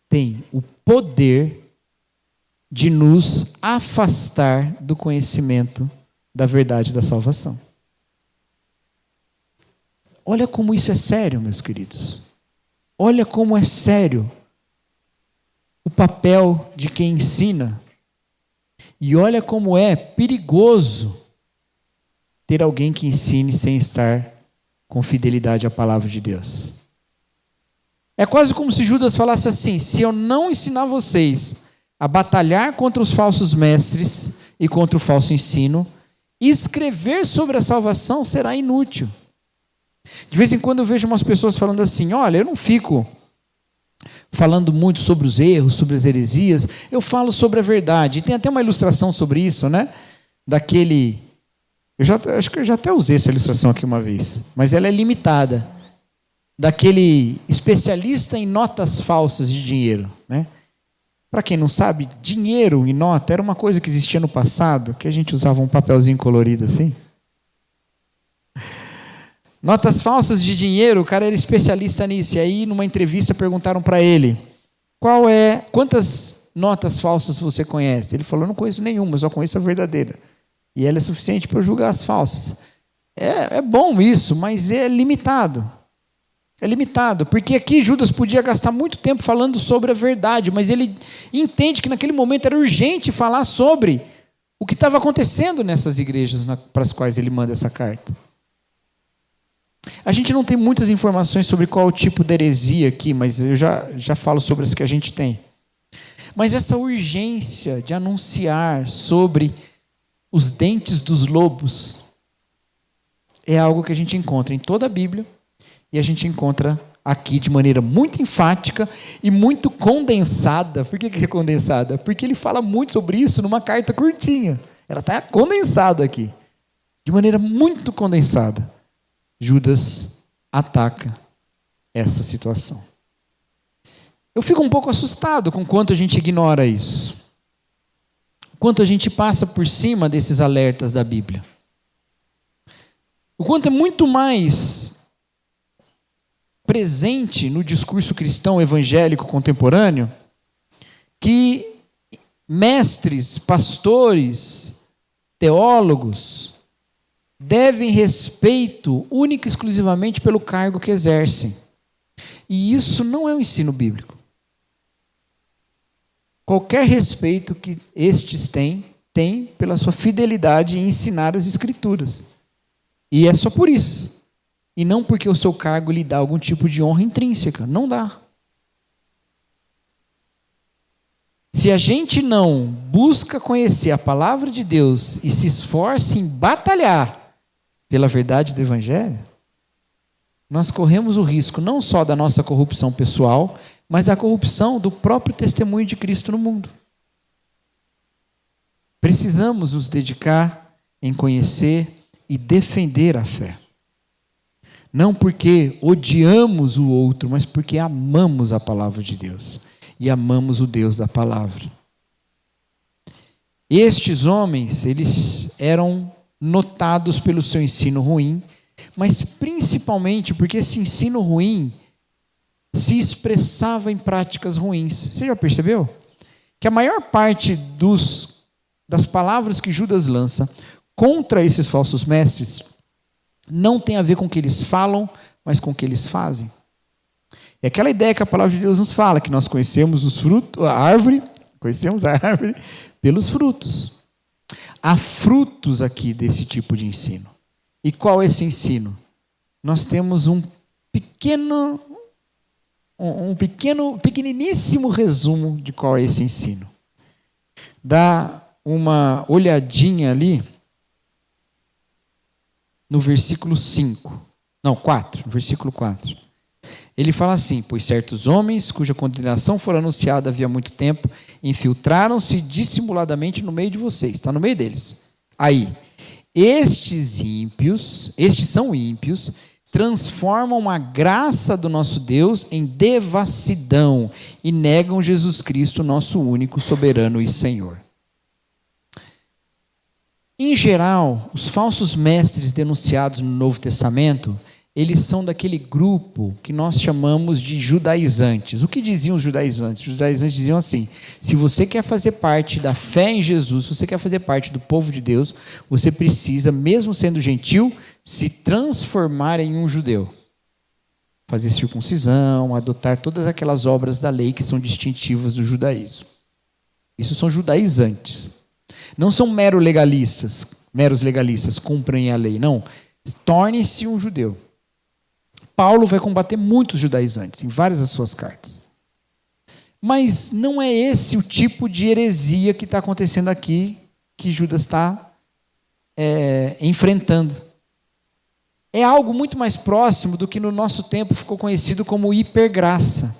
têm o poder de nos afastar do conhecimento da verdade da salvação. Olha como isso é sério, meus queridos. Olha como é sério o papel de quem ensina. E olha como é perigoso ter alguém que ensine sem estar com fidelidade à palavra de Deus. É quase como se Judas falasse assim: se eu não ensinar vocês a batalhar contra os falsos mestres e contra o falso ensino, escrever sobre a salvação será inútil. De vez em quando eu vejo umas pessoas falando assim: olha, eu não fico falando muito sobre os erros, sobre as heresias, eu falo sobre a verdade. E tem até uma ilustração sobre isso, né? Daquele... acho que eu já até usei essa ilustração aqui uma vez, mas ela é limitada. Daquele especialista em notas falsas de dinheiro, né? Para quem não sabe, dinheiro e nota era uma coisa que existia no passado, que a gente usava um papelzinho colorido assim. Notas falsas de dinheiro, o cara era especialista nisso. E aí, numa entrevista, perguntaram para ele: quantas notas falsas você conhece? Ele falou: eu não conheço nenhuma, eu só conheço a verdadeira. E ela é suficiente para eu julgar as falsas. É bom isso, mas é limitado. É limitado, porque aqui Judas podia gastar muito tempo falando sobre a verdade, mas ele entende que naquele momento era urgente falar sobre o que estava acontecendo nessas igrejas para as quais ele manda essa carta. A gente não tem muitas informações sobre qual é o tipo de heresia aqui, mas eu já falo sobre as que a gente tem. Mas essa urgência de anunciar sobre os dentes dos lobos é algo que a gente encontra em toda a Bíblia. E a gente encontra aqui de maneira muito enfática e muito condensada. Por que é condensada? Porque ele fala muito sobre isso numa carta curtinha. Ela está condensada aqui. De maneira muito condensada. Judas ataca essa situação. Eu fico um pouco assustado com quanto a gente ignora isso. Quanto a gente passa por cima desses alertas da Bíblia. O quanto é muito mais presente no discurso cristão evangélico contemporâneo que mestres, pastores, teólogos devem respeito única e exclusivamente pelo cargo que exercem. E isso não é um ensino bíblico. Qualquer respeito que estes têm pela sua fidelidade em ensinar as Escrituras. E é só por isso. E não porque o seu cargo lhe dá algum tipo de honra intrínseca. Não dá. Se a gente não busca conhecer a palavra de Deus e se esforça em batalhar pela verdade do Evangelho, nós corremos o risco não só da nossa corrupção pessoal, mas da corrupção do próprio testemunho de Cristo no mundo. Precisamos nos dedicar em conhecer e defender a fé. Não porque odiamos o outro, mas porque amamos a palavra de Deus e amamos o Deus da palavra. Estes homens, eles eram notados pelo seu ensino ruim, mas principalmente porque esse ensino ruim se expressava em práticas ruins. Você já percebeu? Que a maior parte das palavras que Judas lança contra esses falsos mestres não tem a ver com o que eles falam, mas com o que eles fazem. É aquela ideia que a palavra de Deus nos fala, que nós conhecemos conhecemos a árvore pelos frutos. Há frutos aqui desse tipo de ensino. E qual é esse ensino? Nós temos um pequeniníssimo resumo de qual é esse ensino. Dá uma olhadinha ali no versículo 4, versículo 4. Ele fala assim: pois certos homens, cuja condenação fora anunciada havia muito tempo, infiltraram-se dissimuladamente no meio de vocês. Está no meio deles. Aí, estes são ímpios, transformam a graça do nosso Deus em devassidão e negam Jesus Cristo, nosso único soberano e Senhor. Em geral, os falsos mestres denunciados no Novo Testamento, eles são daquele grupo que nós chamamos de judaizantes. O que diziam os judaizantes? Os judaizantes diziam assim: se você quer fazer parte da fé em Jesus, se você quer fazer parte do povo de Deus, você precisa, mesmo sendo gentil, se transformar em um judeu. Fazer circuncisão, adotar todas aquelas obras da lei que são distintivas do judaísmo. Isso são judaizantes. Não são meros legalistas, cumprem a lei. Não, torne-se um judeu. Paulo vai combater muitos judaizantes em várias das suas cartas. Mas não é esse o tipo de heresia que está acontecendo aqui, que Judas está enfrentando. É algo muito mais próximo do que no nosso tempo ficou conhecido como hipergraça.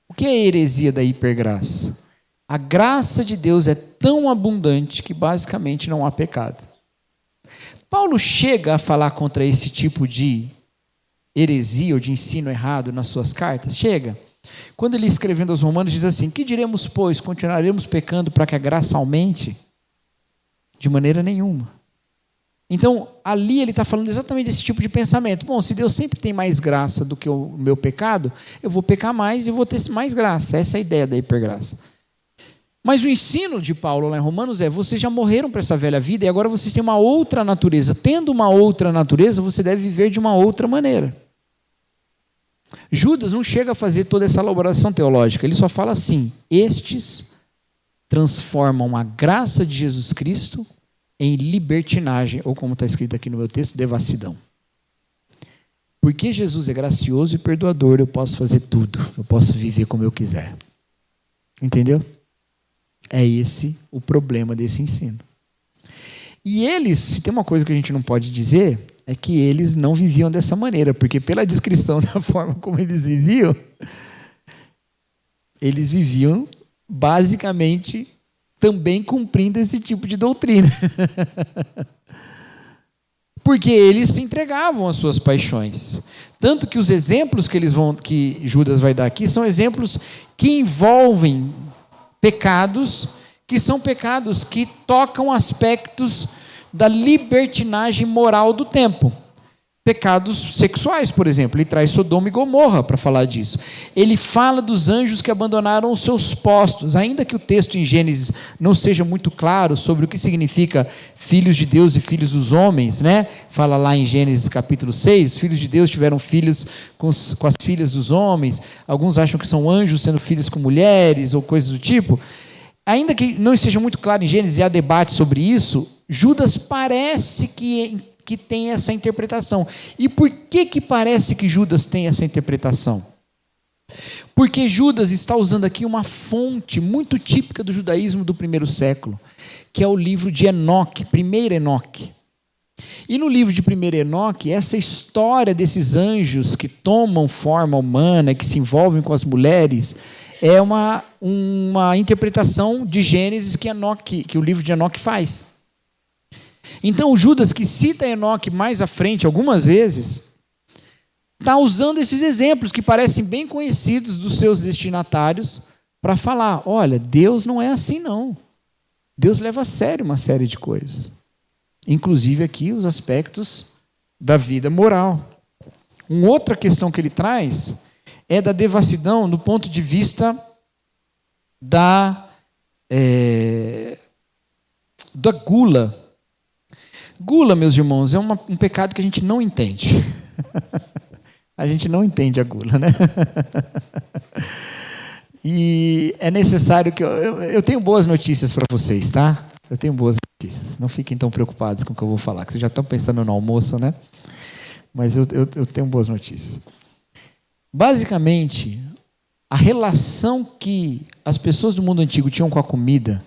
O que é a heresia da hipergraça? A graça de Deus é tão abundante que basicamente não há pecado. Paulo chega a falar contra esse tipo de heresia ou de ensino errado nas suas cartas? Chega. Quando ele escrevendo aos Romanos diz assim: que diremos, pois? Continuaremos pecando para que a graça aumente? De maneira nenhuma. Então, ali ele está falando exatamente desse tipo de pensamento. Bom, se Deus sempre tem mais graça do que o meu pecado, eu vou pecar mais e vou ter mais graça. Essa é a ideia da hipergraça. Mas o ensino de Paulo lá em Romanos é: vocês já morreram para essa velha vida e agora vocês têm uma outra natureza. Tendo uma outra natureza, você deve viver de uma outra maneira. Judas não chega a fazer toda essa elaboração teológica. Ele só fala assim: estes transformam a graça de Jesus Cristo em libertinagem, ou como está escrito aqui no meu texto, devassidão. Porque Jesus é gracioso e perdoador, eu posso fazer tudo. Eu posso viver como eu quiser. Entendeu? É esse o problema desse ensino. E eles, se tem uma coisa que a gente não pode dizer, é que eles não viviam dessa maneira, porque pela descrição da forma como eles viviam basicamente também cumprindo esse tipo de doutrina. Porque eles se entregavam às suas paixões. Tanto que os exemplos que Judas vai dar aqui são exemplos que envolvem pecados, que são pecados que tocam aspectos da libertinagem moral do tempo. Pecados sexuais, por exemplo. Ele traz Sodoma e Gomorra para falar disso. Ele fala dos anjos que abandonaram os seus postos. Ainda que o texto em Gênesis não seja muito claro sobre o que significa filhos de Deus e filhos dos homens, né? Fala lá em Gênesis capítulo 6, filhos de Deus tiveram filhos com as filhas dos homens. Alguns acham que são anjos tendo filhos com mulheres ou coisas do tipo. Ainda que não esteja muito claro em Gênesis e há debate sobre isso, Judas parece que tem essa interpretação. E por que parece que Judas tem essa interpretação? Porque Judas está usando aqui uma fonte muito típica do judaísmo do primeiro século, que é o livro de Enoque, 1 Enoque. E no livro de 1 Enoque, essa história desses anjos que tomam forma humana, que se envolvem com as mulheres, é uma interpretação de Gênesis que o livro de Enoque faz. Então, o Judas, que cita Enoque mais à frente, algumas vezes, está usando esses exemplos que parecem bem conhecidos dos seus destinatários para falar, olha, Deus não é assim não. Deus leva a sério uma série de coisas. Inclusive aqui os aspectos da vida moral. Uma outra questão que ele traz é da devassidão do ponto de vista da gula. Gula, meus irmãos, é um pecado que a gente não entende. A gente não entende a gula, né? E é necessário que eu tenho boas notícias para vocês, tá? Eu tenho boas notícias. Não fiquem tão preocupados com o que eu vou falar, que vocês já estão pensando no almoço, né? Mas eu tenho boas notícias. Basicamente, a relação que as pessoas do mundo antigo tinham com a comida,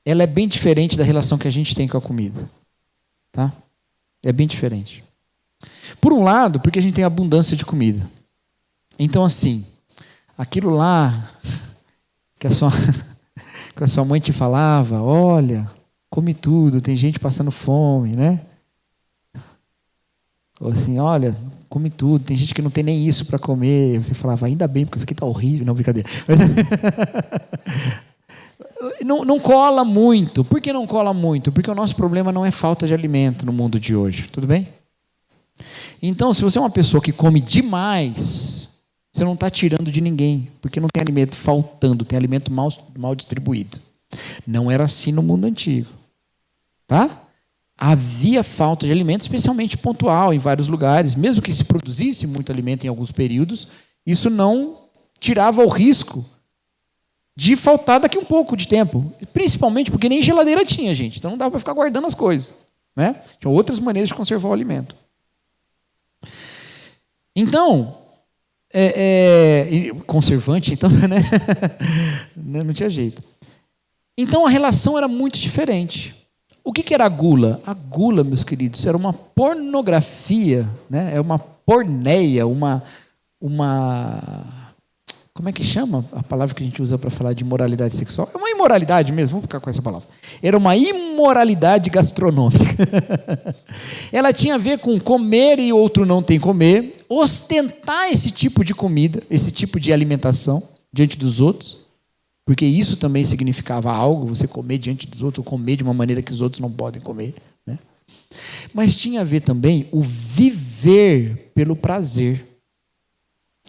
ela é bem diferente da relação que a gente tem com a comida. Tá? É bem diferente. Por um lado, porque a gente tem abundância de comida. Então, assim, aquilo lá que a sua mãe te falava, olha, come tudo, tem gente passando fome, né? Ou assim, olha, come tudo, tem gente que não tem nem isso para comer. Você falava, ainda bem, porque isso aqui está horrível. Não, brincadeira. Mas, não cola muito. Por que não cola muito? Porque o nosso problema não é falta de alimento no mundo de hoje. Tudo bem? Então, se você é uma pessoa que come demais, você não está tirando de ninguém, porque não tem alimento faltando, tem alimento mal distribuído. Não era assim no mundo antigo. Tá? Havia falta de alimento, especialmente pontual, em vários lugares. Mesmo que se produzisse muito alimento em alguns períodos, isso não tirava o risco de faltar daqui um pouco de tempo. Principalmente porque nem geladeira tinha, gente. Então não dava para ficar guardando as coisas. Né? Tinha outras maneiras de conservar o alimento. Então, conservante, então, né? Não tinha jeito. Então a relação era muito diferente. O que era a gula? A gula, meus queridos, era uma pornografia, né? É uma porneia, como é que chama a palavra que a gente usa para falar de imoralidade sexual? É uma imoralidade mesmo, vamos ficar com essa palavra. Era uma imoralidade gastronômica. Ela tinha a ver com comer e outro não tem comer, ostentar esse tipo de comida, esse tipo de alimentação diante dos outros, porque isso também significava algo, você comer diante dos outros, ou comer de uma maneira que os outros não podem comer. Né? Mas tinha a ver também o viver pelo prazer.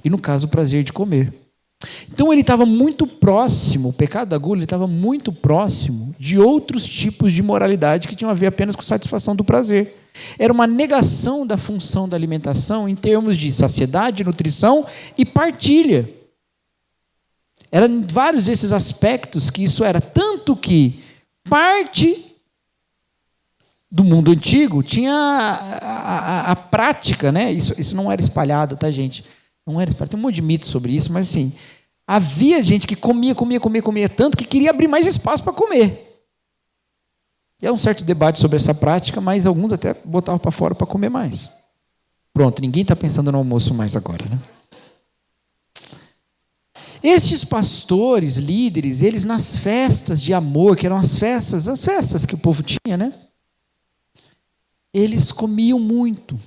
E no caso, o prazer de comer. Então ele estava muito próximo, o pecado da gula estava muito próximo de outros tipos de moralidade que tinham a ver apenas com satisfação do prazer. Era uma negação da função da alimentação em termos de saciedade, nutrição e partilha. Eram vários desses aspectos que isso era. Tanto que parte do mundo antigo tinha a prática, né? Isso não era espalhado, tá, gente? Não era espalhado. Tem um monte de mito sobre isso, mas assim, havia gente que comia tanto que queria abrir mais espaço para comer. E há um certo debate sobre essa prática, mas alguns até botavam para fora para comer mais. Pronto, ninguém está pensando no almoço mais agora, né? Estes pastores, líderes, eles nas festas de amor, que eram as festas que o povo tinha, né? Eles comiam muito.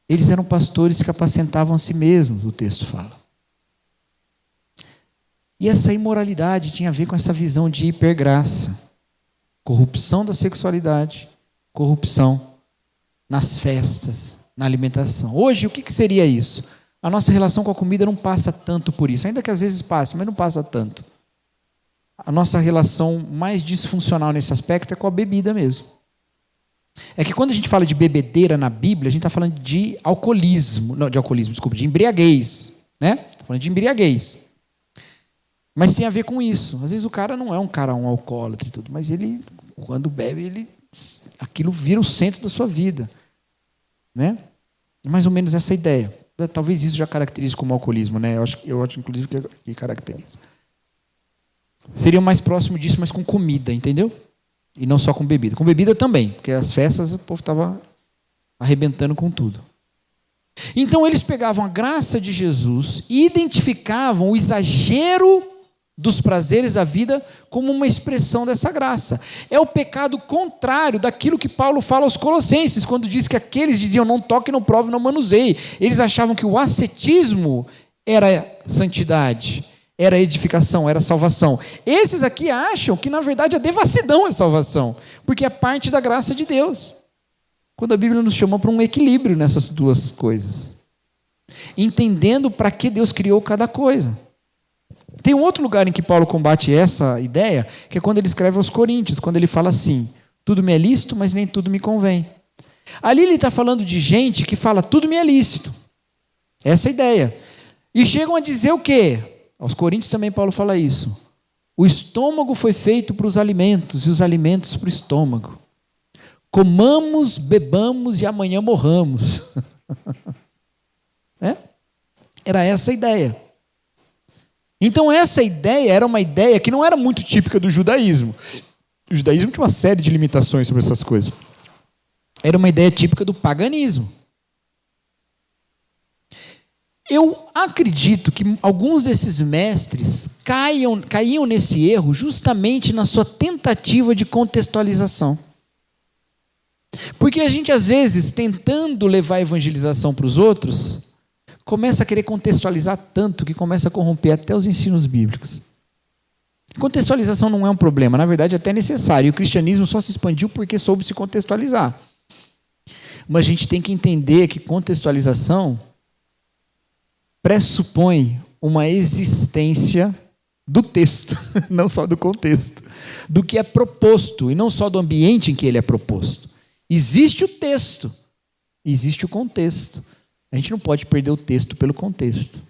Eles eram pastores que apacentavam a si mesmos, o texto fala. E essa imoralidade tinha a ver com essa visão de hipergraça. Corrupção da sexualidade, corrupção nas festas, na alimentação. Hoje, o que seria isso? A nossa relação com a comida não passa tanto por isso, ainda que às vezes passe, mas não passa tanto. A nossa relação mais disfuncional nesse aspecto é com a bebida mesmo. É que quando a gente fala de bebedeira na Bíblia, a gente está falando de de embriaguez. Né? Está falando de embriaguez. Mas tem a ver com isso. Às vezes o cara não é um alcoólatra e tudo, mas ele, quando bebe, aquilo vira o centro da sua vida. Né? É mais ou menos essa ideia. Talvez isso já caracterize como alcoolismo, né? Eu acho inclusive, que caracteriza. Seria mais próximo disso, mas com comida, entendeu? E não só com bebida. Com bebida também, porque as festas o povo estava arrebentando com tudo. Então eles pegavam a graça de Jesus e identificavam o exagero dos prazeres da vida como uma expressão dessa graça. É o pecado contrário daquilo que Paulo fala aos Colossenses, quando diz que aqueles diziam não toque, não prove, não manuseie. Eles achavam que o ascetismo era santidade, era edificação, era salvação. Esses aqui acham que na verdade a devassidão é salvação, porque é parte da graça de Deus. Quando a Bíblia nos chama para um equilíbrio nessas duas coisas, entendendo para que Deus criou cada coisa. Tem um outro lugar em que Paulo combate essa ideia, que é quando ele escreve aos Coríntios, quando ele fala assim, tudo me é lícito, mas nem tudo me convém. Ali ele está falando de gente que fala, tudo me é lícito. Essa é a ideia. E chegam a dizer o quê? Aos Coríntios também Paulo fala isso. O estômago foi feito para os alimentos, e os alimentos para o estômago. Comamos, bebamos e amanhã morramos. Era essa a ideia. Então essa ideia era uma ideia que não era muito típica do judaísmo. O judaísmo tinha uma série de limitações sobre essas coisas. Era uma ideia típica do paganismo. Eu acredito que alguns desses mestres caíam nesse erro justamente na sua tentativa de contextualização. Porque a gente, às vezes, tentando levar a evangelização para os outros, começa a querer contextualizar tanto que começa a corromper até os ensinos bíblicos. Contextualização não é um problema, na verdade é até necessário. E o cristianismo só se expandiu porque soube se contextualizar. Mas a gente tem que entender que contextualização pressupõe uma existência do texto, não só do contexto, do que é proposto, e não só do ambiente em que ele é proposto. Existe o texto, existe o contexto. A gente não pode perder o texto pelo contexto.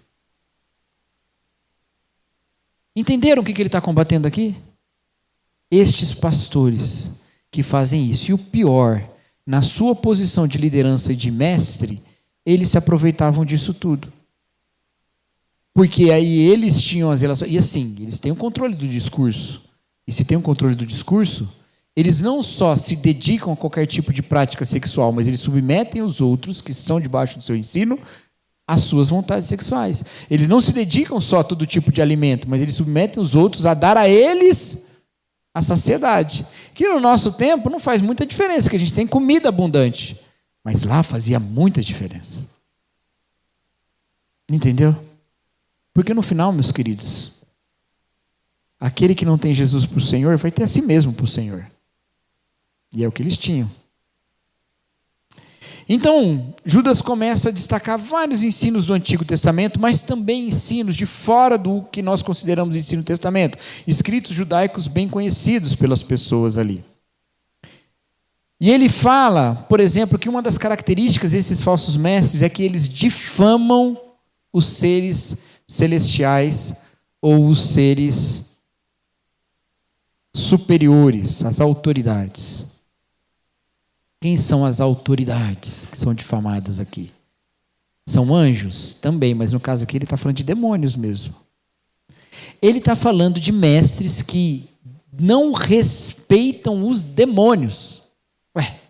Entenderam o que ele está combatendo aqui? Estes pastores que fazem isso. E o pior, na sua posição de liderança e de mestre, eles se aproveitavam disso tudo. Porque aí eles tinham as relações... E assim, eles têm o controle do discurso. E se tem o controle do discurso, eles não só se dedicam a qualquer tipo de prática sexual, mas eles submetem os outros que estão debaixo do seu ensino às suas vontades sexuais. Eles não se dedicam só a todo tipo de alimento, mas eles submetem os outros a dar a eles a saciedade. Que no nosso tempo não faz muita diferença, que a gente tem comida abundante. Mas lá fazia muita diferença. Entendeu? Porque no final, meus queridos, aquele que não tem Jesus por Senhor vai ter a si mesmo por Senhor. E é o que eles tinham. Então, Judas começa a destacar vários ensinos do Antigo Testamento, mas também ensinos de fora do que nós consideramos ensino do Testamento, escritos judaicos bem conhecidos pelas pessoas ali. E ele fala, por exemplo, que uma das características desses falsos mestres é que eles difamam os seres celestiais ou os seres superiores, as autoridades. Quem são as autoridades que são difamadas aqui? São anjos? Também, mas no caso aqui ele está falando de demônios mesmo. Ele está falando de mestres que não respeitam os demônios. Ué,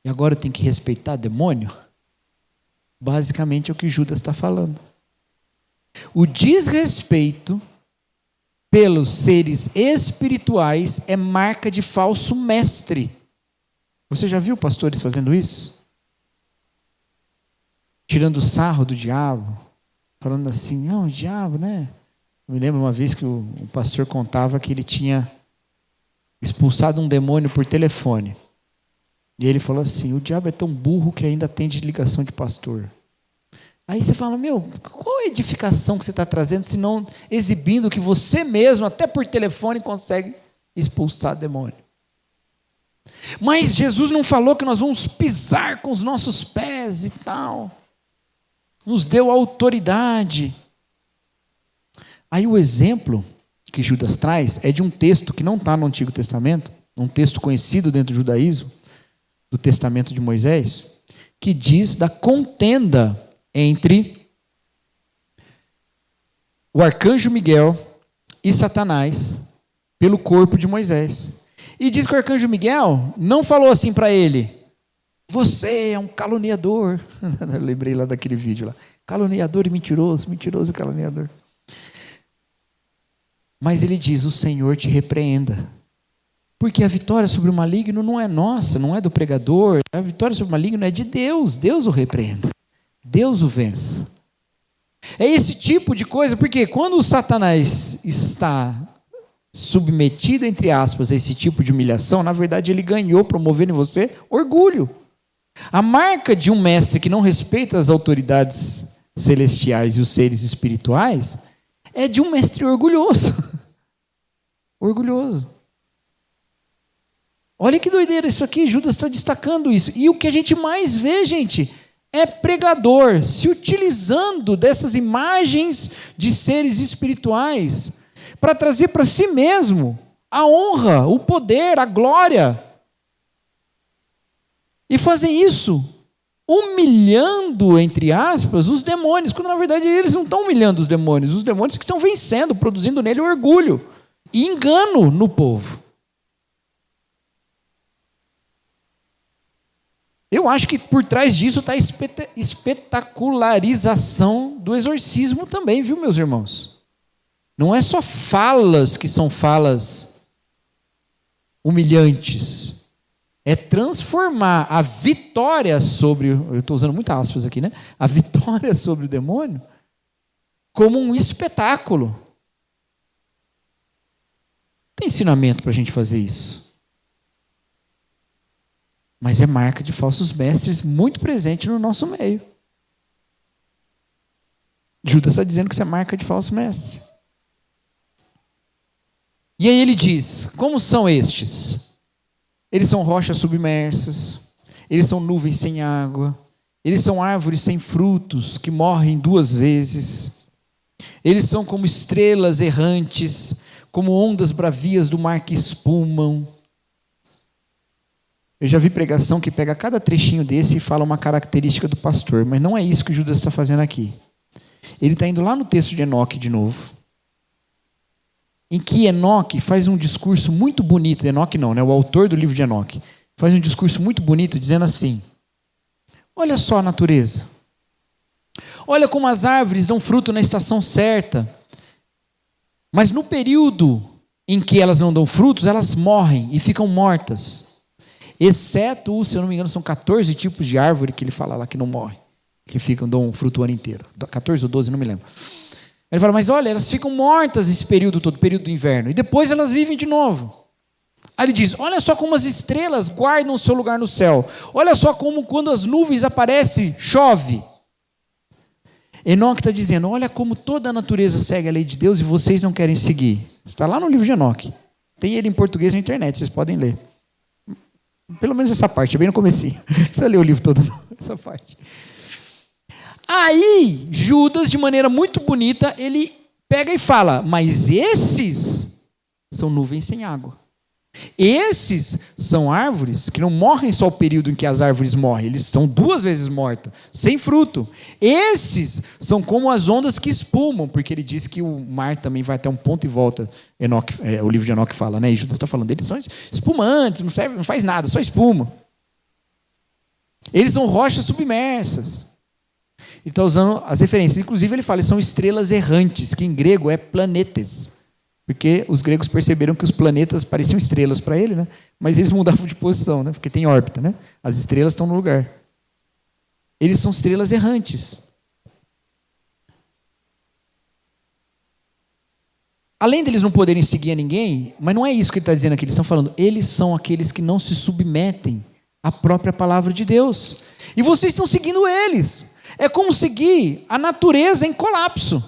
e agora eu tenho que respeitar demônio? Basicamente é o que Judas está falando. O desrespeito pelos seres espirituais é marca de falso mestre. Você já viu pastores fazendo isso? Tirando sarro do diabo, falando assim, não, o diabo, né? Eu me lembro uma vez que o pastor contava que ele tinha expulsado um demônio por telefone. E ele falou assim, o diabo é tão burro que ainda atende ligação de pastor. Aí você fala, qual a edificação que você está trazendo, se não exibindo que você mesmo, até por telefone, consegue expulsar demônio? Mas Jesus não falou que nós vamos pisar com os nossos pés e tal. Nos deu autoridade. Aí o exemplo que Judas traz é de um texto que não está no Antigo Testamento, um texto conhecido dentro do judaísmo, do Testamento de Moisés, que diz da contenda entre o arcanjo Miguel e Satanás pelo corpo de Moisés. E diz que o arcanjo Miguel não falou assim para ele, Você é um caluniador. Eu lembrei lá daquele vídeo lá. Caluniador e mentiroso, mentiroso e caluniador. Mas ele diz, o Senhor te repreenda. Porque a vitória sobre o maligno não é nossa, não é do pregador. A vitória sobre o maligno é de Deus. Deus o repreenda. Deus o vença. É esse tipo de coisa, porque quando o Satanás está submetido, entre aspas, a esse tipo de humilhação, na verdade ele ganhou, promovendo em você orgulho. A marca de um mestre que não respeita as autoridades celestiais e os seres espirituais é de um mestre orgulhoso. Orgulhoso. Olha que doideira isso aqui, Judas está destacando isso. E o que a gente mais vê, gente, é pregador se utilizando dessas imagens de seres espirituais para trazer para si mesmo a honra, o poder, a glória. E fazem isso humilhando, entre aspas, os demônios, quando na verdade eles não estão humilhando os demônios que estão vencendo, produzindo nele orgulho e engano no povo. Eu acho que por trás disso está a espetacularização do exorcismo também, viu, meus irmãos? Não é só falas que são falas humilhantes. É transformar a vitória sobre, eu estou usando muitas aspas aqui, né? A vitória sobre o demônio como um espetáculo. Tem ensinamento para a gente fazer isso. Mas é marca de falsos mestres muito presente no nosso meio. Judas está dizendo que isso é marca de falso mestre. E aí ele diz, como são estes? Eles são rochas submersas, eles são nuvens sem água, eles são árvores sem frutos que morrem 2 vezes. Eles são como estrelas errantes, como ondas bravias do mar que espumam. Eu já vi pregação que pega cada trechinho desse e fala uma característica do pastor, mas não é isso que Judas está fazendo aqui. Ele está indo lá no texto de Enoque de novo, em que Enoque faz um discurso muito bonito, Enoque não, né? O autor do livro de Enoque, faz um discurso muito bonito dizendo assim, olha só a natureza, olha como as árvores dão fruto na estação certa, mas no período em que elas não dão frutos, elas morrem e ficam mortas. Exceto, se eu não me engano, são 14 tipos de árvore que ele fala lá que não morrem, que dão um fruto o ano inteiro. 14 ou 12, não me lembro. Ele fala, mas olha, elas ficam mortas esse período todo, período do inverno, e depois elas vivem de novo. Aí ele diz, olha só como as estrelas guardam o seu lugar no céu. Olha só como quando as nuvens aparecem, chove. Enoque está dizendo, olha como toda a natureza segue a lei de Deus e vocês não querem seguir. Está lá no livro de Enoque. Tem ele em português na internet, vocês podem ler. Pelo menos essa parte, é bem no comecinho. Não precisa ler o livro todo, não. Essa parte. Aí, Judas, de maneira muito bonita, ele pega e fala, mas esses são nuvens sem água. Esses são árvores que não morrem só o período em que as árvores morrem, eles são 2 vezes mortas, sem fruto. Esses são como as ondas que espumam, porque ele diz que o mar também vai até um ponto e volta. O livro de Enoque fala, né? E Judas está falando, eles são espumantes, não serve, não faz nada, só espuma. Eles são rochas submersas. Ele está usando as referências. Inclusive ele fala, são estrelas errantes, que em grego é planetes. Porque os gregos perceberam que os planetas pareciam estrelas para ele, né? Mas eles mudavam de posição, né? Porque tem órbita, né? As estrelas estão no lugar. Eles são estrelas errantes. Além deles não poderem seguir a ninguém, mas não é isso que ele está dizendo aqui, eles estão falando, eles são aqueles que não se submetem à própria palavra de Deus. E vocês estão seguindo eles. É como seguir a natureza em colapso.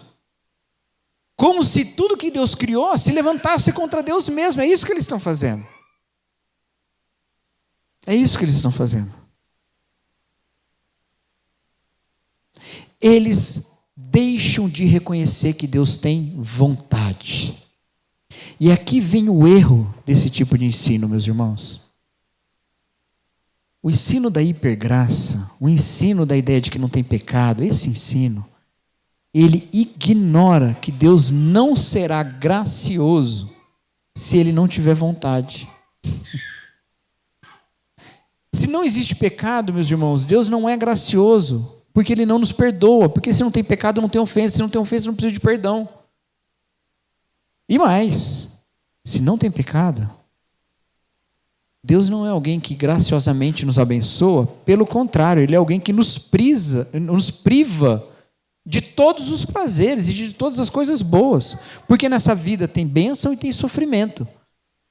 Como se tudo que Deus criou se levantasse contra Deus mesmo. É isso que eles estão fazendo. É isso que eles estão fazendo. Eles deixam de reconhecer que Deus tem vontade. E aqui vem o erro desse tipo de ensino, meus irmãos. O ensino da hipergraça, o ensino da ideia de que não tem pecado, esse ensino, ele ignora que Deus não será gracioso se ele não tiver vontade. Se não existe pecado, meus irmãos, Deus não é gracioso, porque Ele não nos perdoa, porque se não tem pecado, não tem ofensa, se não tem ofensa, não precisa de perdão. E mais, se não tem pecado, Deus não é alguém que graciosamente nos abençoa, pelo contrário, Ele é alguém que nos priva de todos os prazeres e de todas as coisas boas, porque nessa vida tem bênção e tem sofrimento.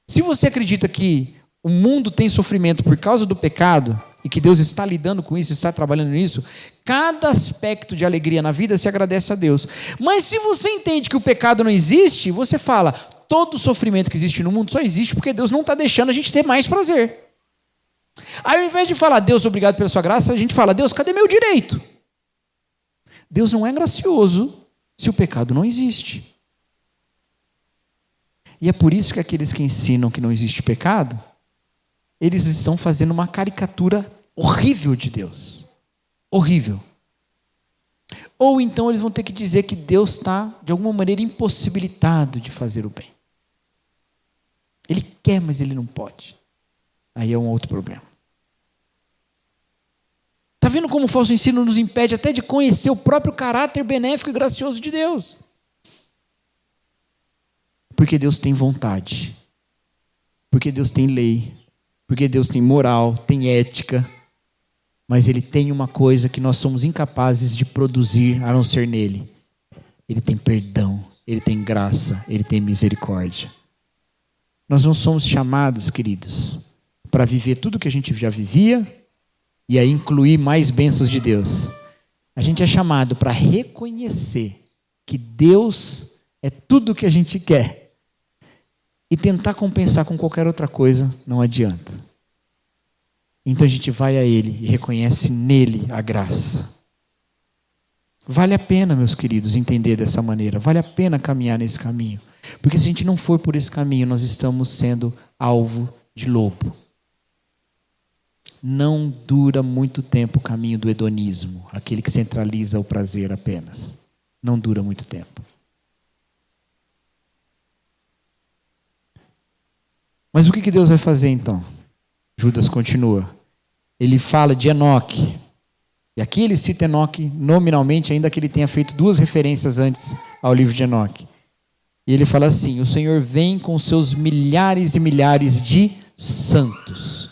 Se você acredita que o mundo tem sofrimento por causa do pecado, e que Deus está lidando com isso, está trabalhando nisso, cada aspecto de alegria na vida se agradece a Deus. Mas se você entende que o pecado não existe, você fala, todo o sofrimento que existe no mundo só existe porque Deus não está deixando a gente ter mais prazer. Aí ao invés de falar, Deus, obrigado pela sua graça, a gente fala, Deus, cadê meu direito? Deus não é gracioso se o pecado não existe. E é por isso que aqueles que ensinam que não existe pecado, eles estão fazendo uma caricatura horrível de Deus. Horrível. Ou então eles vão ter que dizer que Deus está, de alguma maneira, impossibilitado de fazer o bem. Ele quer, mas ele não pode. Aí é um outro problema. Está vendo como o falso ensino nos impede até de conhecer o próprio caráter benéfico e gracioso de Deus? Porque Deus tem vontade. Porque Deus tem lei. Porque Deus tem moral, tem ética, mas Ele tem uma coisa que nós somos incapazes de produzir a não ser nele. Ele tem perdão, Ele tem graça, Ele tem misericórdia. Nós não somos chamados, queridos, para viver tudo que a gente já vivia e aí incluir mais bênçãos de Deus. A gente é chamado para reconhecer que Deus é tudo o que a gente quer. E tentar compensar com qualquer outra coisa não adianta. Então a gente vai a Ele e reconhece nele a graça. Vale a pena, meus queridos, entender dessa maneira. Vale a pena caminhar nesse caminho. Porque se a gente não for por esse caminho, nós estamos sendo alvo de lobo. Não dura muito tempo o caminho do hedonismo, aquele que centraliza o prazer apenas. Não dura muito tempo. Mas o que Deus vai fazer então? Judas continua. Ele fala de Enoque. E aqui ele cita Enoque nominalmente, ainda que ele tenha feito 2 referências antes ao livro de Enoque. E ele fala assim, o Senhor vem com seus milhares e milhares de santos.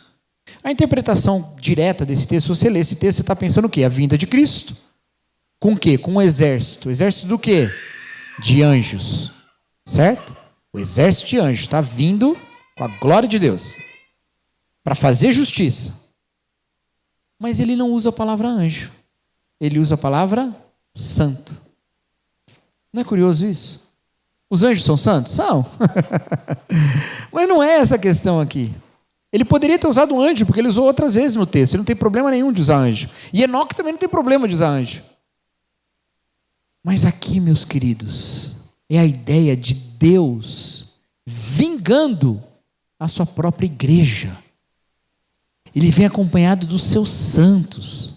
A interpretação direta desse texto, se você ler esse texto, você está pensando o quê? A vinda de Cristo. Com o quê? Com um exército. Exército do quê? De anjos. Certo? O exército de anjos está vindo com a glória de Deus, para fazer justiça. Mas ele não usa a palavra anjo. Ele usa a palavra santo. Não é curioso isso? Os anjos são santos? São. Mas não é essa a questão aqui. Ele poderia ter usado anjo, porque ele usou outras vezes no texto. Ele não tem problema nenhum de usar anjo. E Enoque também não tem problema de usar anjo. Mas aqui, meus queridos, é a ideia de Deus vingando a sua própria igreja. Ele vem acompanhado dos seus santos.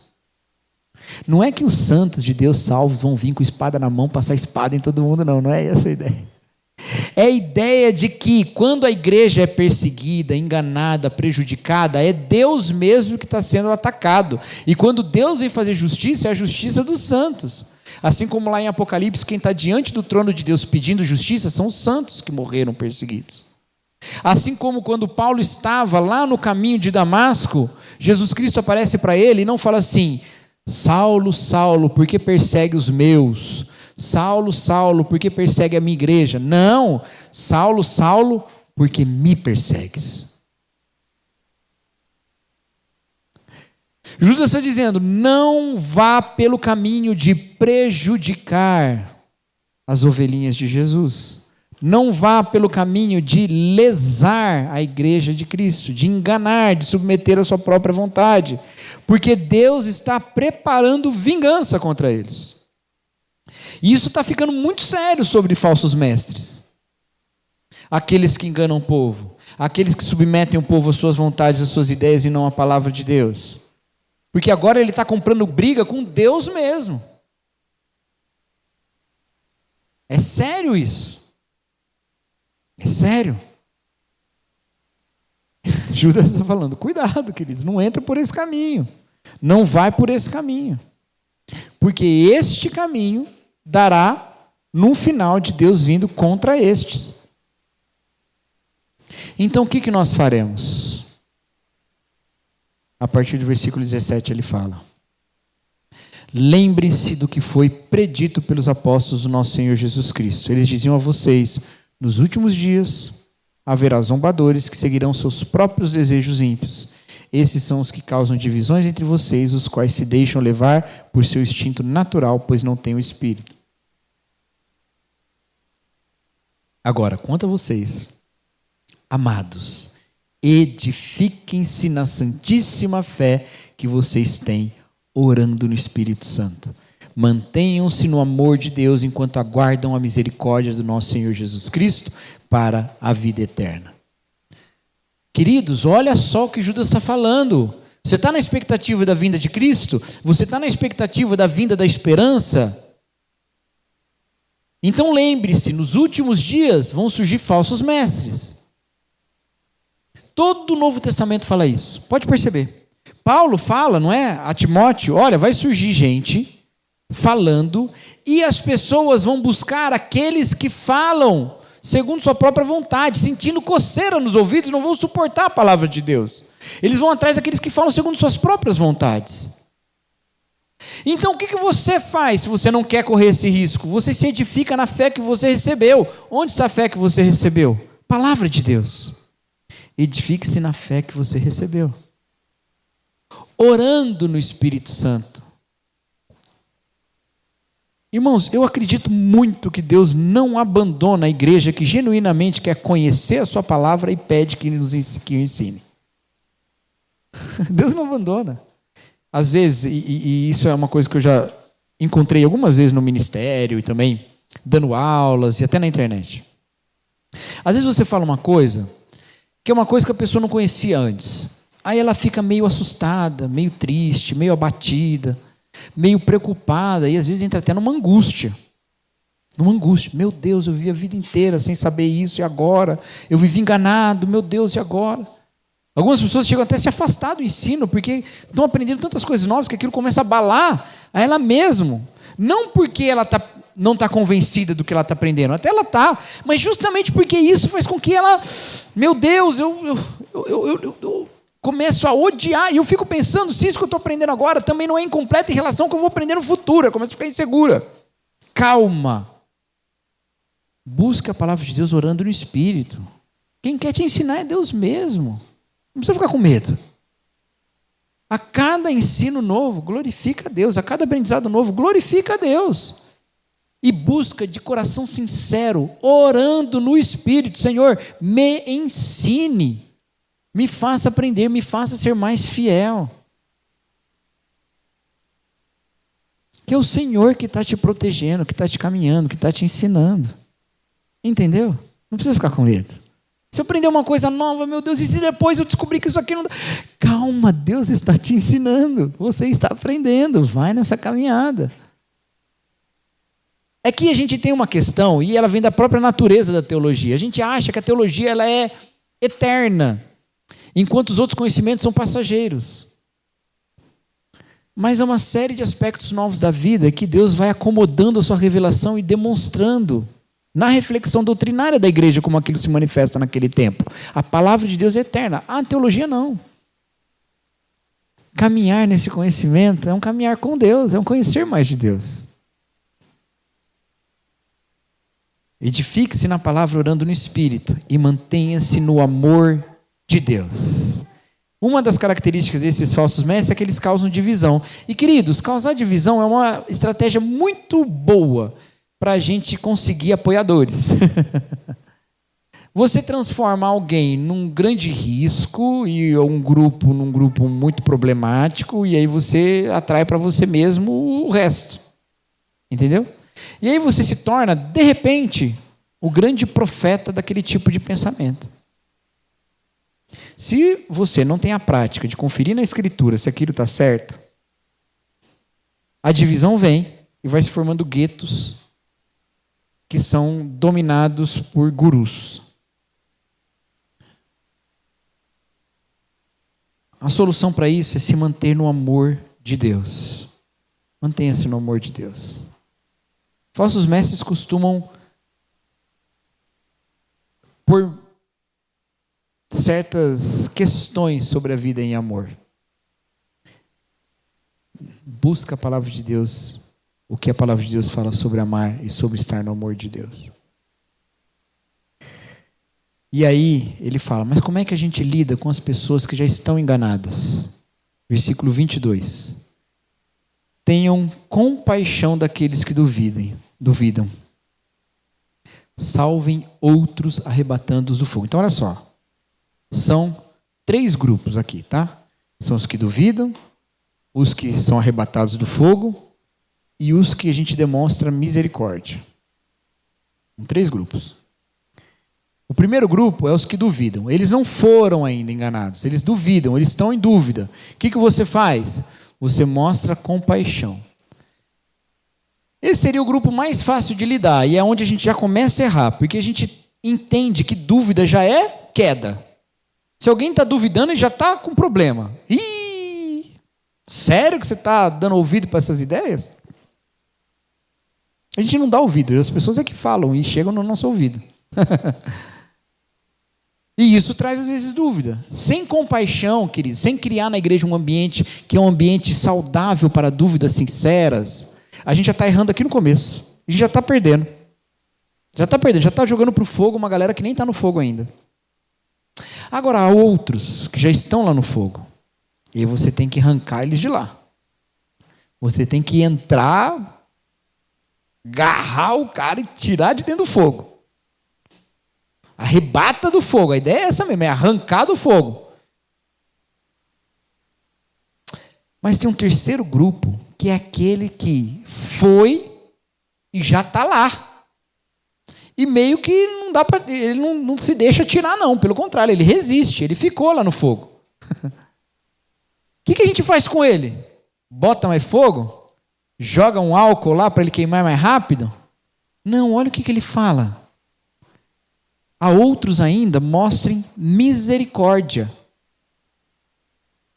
Não é que os santos de Deus salvos vão vir com espada na mão, passar espada em todo mundo, não é essa a ideia. É a ideia de que quando a igreja é perseguida, enganada, prejudicada, é Deus mesmo que está sendo atacado. E quando Deus vem fazer justiça, é a justiça dos santos. Assim como lá em Apocalipse, quem está diante do trono de Deus pedindo justiça são os santos que morreram perseguidos. Assim como quando Paulo estava lá no caminho de Damasco, Jesus Cristo aparece para ele e não fala assim, Saulo, Saulo, por que persegue os meus? Saulo, Saulo, por que persegue a minha igreja? Não, Saulo, Saulo, porque me persegues. Judas está dizendo, não vá pelo caminho de prejudicar as ovelhinhas de Jesus. Não vá pelo caminho de lesar a igreja de Cristo, de enganar, de submeter a sua própria vontade, porque Deus está preparando vingança contra eles. E isso está ficando muito sério sobre falsos mestres. Aqueles que enganam o povo, aqueles que submetem o povo às suas vontades, às suas ideias e não à palavra de Deus. Porque agora ele está comprando briga com Deus mesmo. É sério isso. É sério. Judas está falando, cuidado, queridos, não entra por esse caminho. Não vai por esse caminho. Porque este caminho dará no final de Deus vindo contra estes. Então o que nós faremos? A partir do versículo 17 ele fala: lembrem-se do que foi predito pelos apóstolos do nosso Senhor Jesus Cristo. Eles diziam a vocês, nos últimos dias haverá zombadores que seguirão seus próprios desejos ímpios. Esses são os que causam divisões entre vocês, os quais se deixam levar por seu instinto natural, pois não têm o Espírito. Agora, quanto a vocês, amados, edifiquem-se na santíssima fé que vocês têm, orando no Espírito Santo. Mantenham-se no amor de Deus enquanto aguardam a misericórdia do nosso Senhor Jesus Cristo para a vida eterna. Queridos, olha só o que Judas está falando. Você está na expectativa da vinda de Cristo? Você está na expectativa da vinda da esperança? Então lembre-se, nos últimos dias vão surgir falsos mestres. Todo o Novo Testamento fala isso. Pode perceber. Paulo fala, não é? A Timóteo, olha, vai surgir gente falando e as pessoas vão buscar aqueles que falam segundo sua própria vontade, sentindo coceira nos ouvidos, não vão suportar a palavra de Deus. Eles vão atrás daqueles que falam segundo suas próprias vontades. Então o que você faz se você não quer correr esse risco? Você se edifica na fé que você recebeu. Onde está a fé que você recebeu? Palavra de Deus. Edifique-se na fé que você recebeu. Orando no Espírito Santo. Irmãos, eu acredito muito que Deus não abandona a igreja que genuinamente quer conhecer a sua palavra e pede que o ensine. Deus não abandona. Às vezes, e isso é uma coisa que eu já encontrei algumas vezes no ministério e também dando aulas e até na internet. Às vezes você fala uma coisa que é uma coisa que a pessoa não conhecia antes. Aí ela fica meio assustada, meio triste, meio abatida, meio preocupada e às vezes entra até numa angústia. Numa angústia. Meu Deus, eu vivi a vida inteira sem saber isso e agora? Eu vivi enganado, meu Deus, e agora? Algumas pessoas chegam até a se afastar do ensino porque estão aprendendo tantas coisas novas que aquilo começa a abalar a ela mesma. Não porque ela não está convencida do que ela está aprendendo, até ela está, mas justamente porque isso faz com que ela, meu Deus, eu começo a odiar, e eu fico pensando, se isso que eu estou aprendendo agora também não é incompleto em relação ao que eu vou aprender no futuro, eu começo a ficar insegura. Calma. Busca a palavra de Deus orando no Espírito. Quem quer te ensinar é Deus mesmo. Não precisa ficar com medo. A cada ensino novo, glorifica a Deus. A cada aprendizado novo, glorifica a Deus. E busca de coração sincero, orando no Espírito. Senhor, me ensine. Me faça aprender, me faça ser mais fiel. Que é o Senhor que está te protegendo, que está te caminhando, que está te ensinando. Entendeu? Não precisa ficar com medo. Se eu aprender uma coisa nova, meu Deus, e se depois eu descobrir que isso aqui não dá? Calma, Deus está te ensinando. Você está aprendendo, vai nessa caminhada. É que a gente tem uma questão, e ela vem da própria natureza da teologia. A gente acha que a teologia ela é eterna, enquanto os outros conhecimentos são passageiros. Mas é uma série de aspectos novos da vida que Deus vai acomodando a sua revelação e demonstrando na reflexão doutrinária da igreja como aquilo se manifesta naquele tempo. A palavra de Deus é eterna, a teologia não. Caminhar nesse conhecimento é um caminhar com Deus, é um conhecer mais de Deus. Edifique-se na palavra orando no Espírito e mantenha-se no amor de Deus. Uma das características desses falsos mestres é que eles causam divisão. E queridos, causar divisão é uma estratégia muito boa para a gente conseguir apoiadores. Você transforma alguém num grande risco e um grupo num grupo muito problemático e aí você atrai para você mesmo o resto. Entendeu? E aí você se torna, de repente, o grande profeta daquele tipo de pensamento. Se você não tem a prática de conferir na Escritura se aquilo está certo, a divisão vem e vai se formando guetos que são dominados por gurus. a solução para isso é se manter no amor de Deus. Mantenha-se no amor de Deus. Falsos mestres costumam pôr certas questões sobre a vida em amor. Busca a palavra de Deus, o que a palavra de Deus fala sobre amar e sobre estar no amor de Deus. E aí ele fala, mas como é que a gente lida com as pessoas que já estão enganadas? Versículo 22. Tenham compaixão daqueles que duvidam. Salvem outros arrebatando-os do fogo. Então olha só, são 3 grupos aqui, tá? São os que duvidam, os que são arrebatados do fogo e os que a gente demonstra misericórdia. 3 grupos. O primeiro grupo é os que duvidam. Eles não foram ainda enganados. Eles duvidam, eles estão em dúvida. O que você faz? Você mostra compaixão. Esse seria o grupo mais fácil de lidar. E é onde a gente já começa a errar. Porque a gente entende que dúvida já é queda. Se alguém está duvidando, ele já está com problema. Ih, sério que você está dando ouvido para essas ideias? A gente não dá ouvido. As pessoas é que falam e chegam no nosso ouvido. E isso traz às vezes dúvida. Sem compaixão, queridos, sem criar na igreja um ambiente que é um ambiente saudável para dúvidas sinceras, a gente já está errando aqui no começo. A gente já está perdendo. Já está jogando para o fogo uma galera que nem está no fogo ainda. Agora, há outros que já estão lá no fogo. E você tem que arrancar eles de lá. Você tem que entrar, agarrar o cara e tirar de dentro do fogo. Arrebata do fogo. A ideia é essa mesmo, é arrancar do fogo. Mas tem um terceiro grupo, que é aquele que foi e já está lá. E meio que não dá para, ele não se deixa tirar, não. Pelo contrário, ele resiste, ele ficou lá no fogo. O que a gente faz com ele? Bota mais fogo? Joga um álcool lá para ele queimar mais rápido? Não, olha o que ele fala. A outros ainda mostrem misericórdia.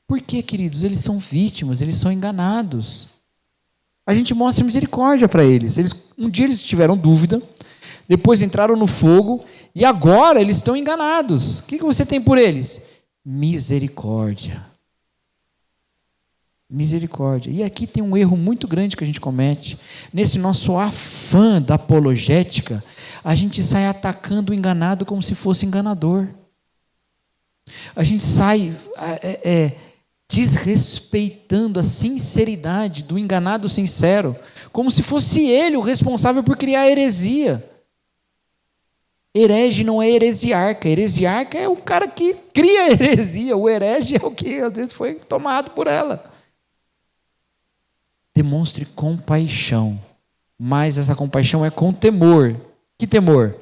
Por quê, queridos? Eles são vítimas, eles são enganados. A gente mostra misericórdia para eles. Um dia eles tiveram dúvida, depois entraram no fogo e agora eles estão enganados. O que você tem por eles? Misericórdia. Misericórdia. E aqui tem um erro muito grande que a gente comete. Nesse nosso afã da apologética, a gente sai atacando o enganado como se fosse enganador. A gente sai desrespeitando a sinceridade do enganado sincero, como se fosse ele o responsável por criar a heresia. Herege não é heresiarca. Heresiarca é o cara que cria a heresia. O herege é o que às vezes foi tomado por ela. Demonstre compaixão, mas essa compaixão é com temor. Que temor?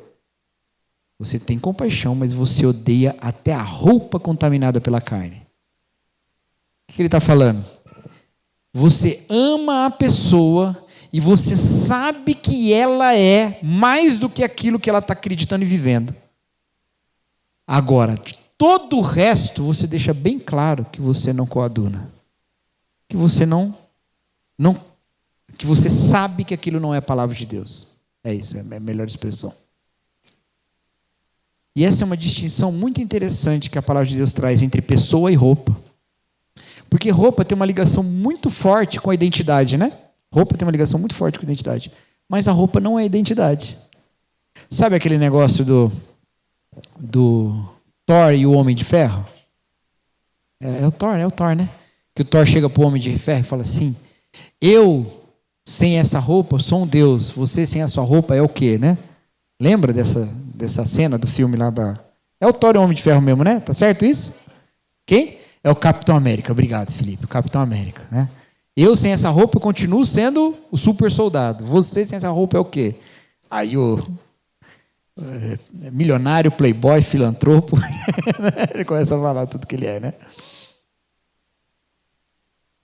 Você tem compaixão, mas você odeia até a roupa contaminada pela carne. O que ele está falando? Você ama a pessoa e você sabe que ela é mais do que aquilo que ela está acreditando e vivendo. Agora, de todo o resto, você deixa bem claro que você não coaduna. Que você que você sabe que aquilo não é a palavra de Deus. É isso, é a melhor expressão. E essa é uma distinção muito interessante que a palavra de Deus traz entre pessoa e roupa. Porque roupa tem uma ligação muito forte com a identidade, né? Roupa tem uma ligação muito forte com a identidade. Mas a roupa não é a identidade. Sabe aquele negócio do Thor e o Homem de Ferro? É o Thor, né? Que o Thor chega para o Homem de Ferro e fala assim: eu, sem essa roupa, sou um Deus. Você, sem a sua roupa, é o quê, né? Lembra dessa cena do filme lá da... É o Thor e o Homem de Ferro mesmo, né? Tá certo isso? Quem? É o Capitão América. Obrigado, Felipe. O Capitão América, né? Eu, sem essa roupa, eu continuo sendo o super soldado. Você, sem essa roupa, é o quê? Aí o milionário, playboy, filantropo, ele começa a falar tudo que ele é, né?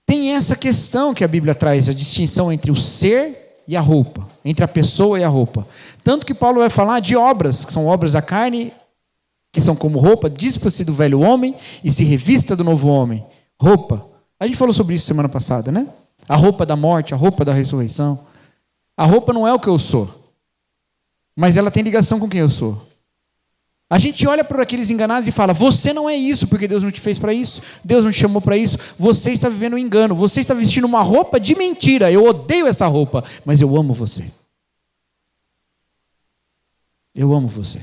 Tem essa questão que a Bíblia traz, a distinção entre o ser e a roupa, entre a pessoa e a roupa. Tanto que Paulo vai falar de obras, que são obras da carne, que são como roupa, dispa-se do velho homem e se revista do novo homem. Roupa. A gente falou sobre isso semana passada, né? A roupa da morte, a roupa da ressurreição. A roupa não é o que eu sou, mas ela tem ligação com quem eu sou. A gente olha para aqueles enganados e fala, você não é isso, porque Deus não te fez para isso, Deus não te chamou para isso, você está vivendo um engano, você está vestindo uma roupa de mentira, eu odeio essa roupa, mas eu amo você. Eu amo você.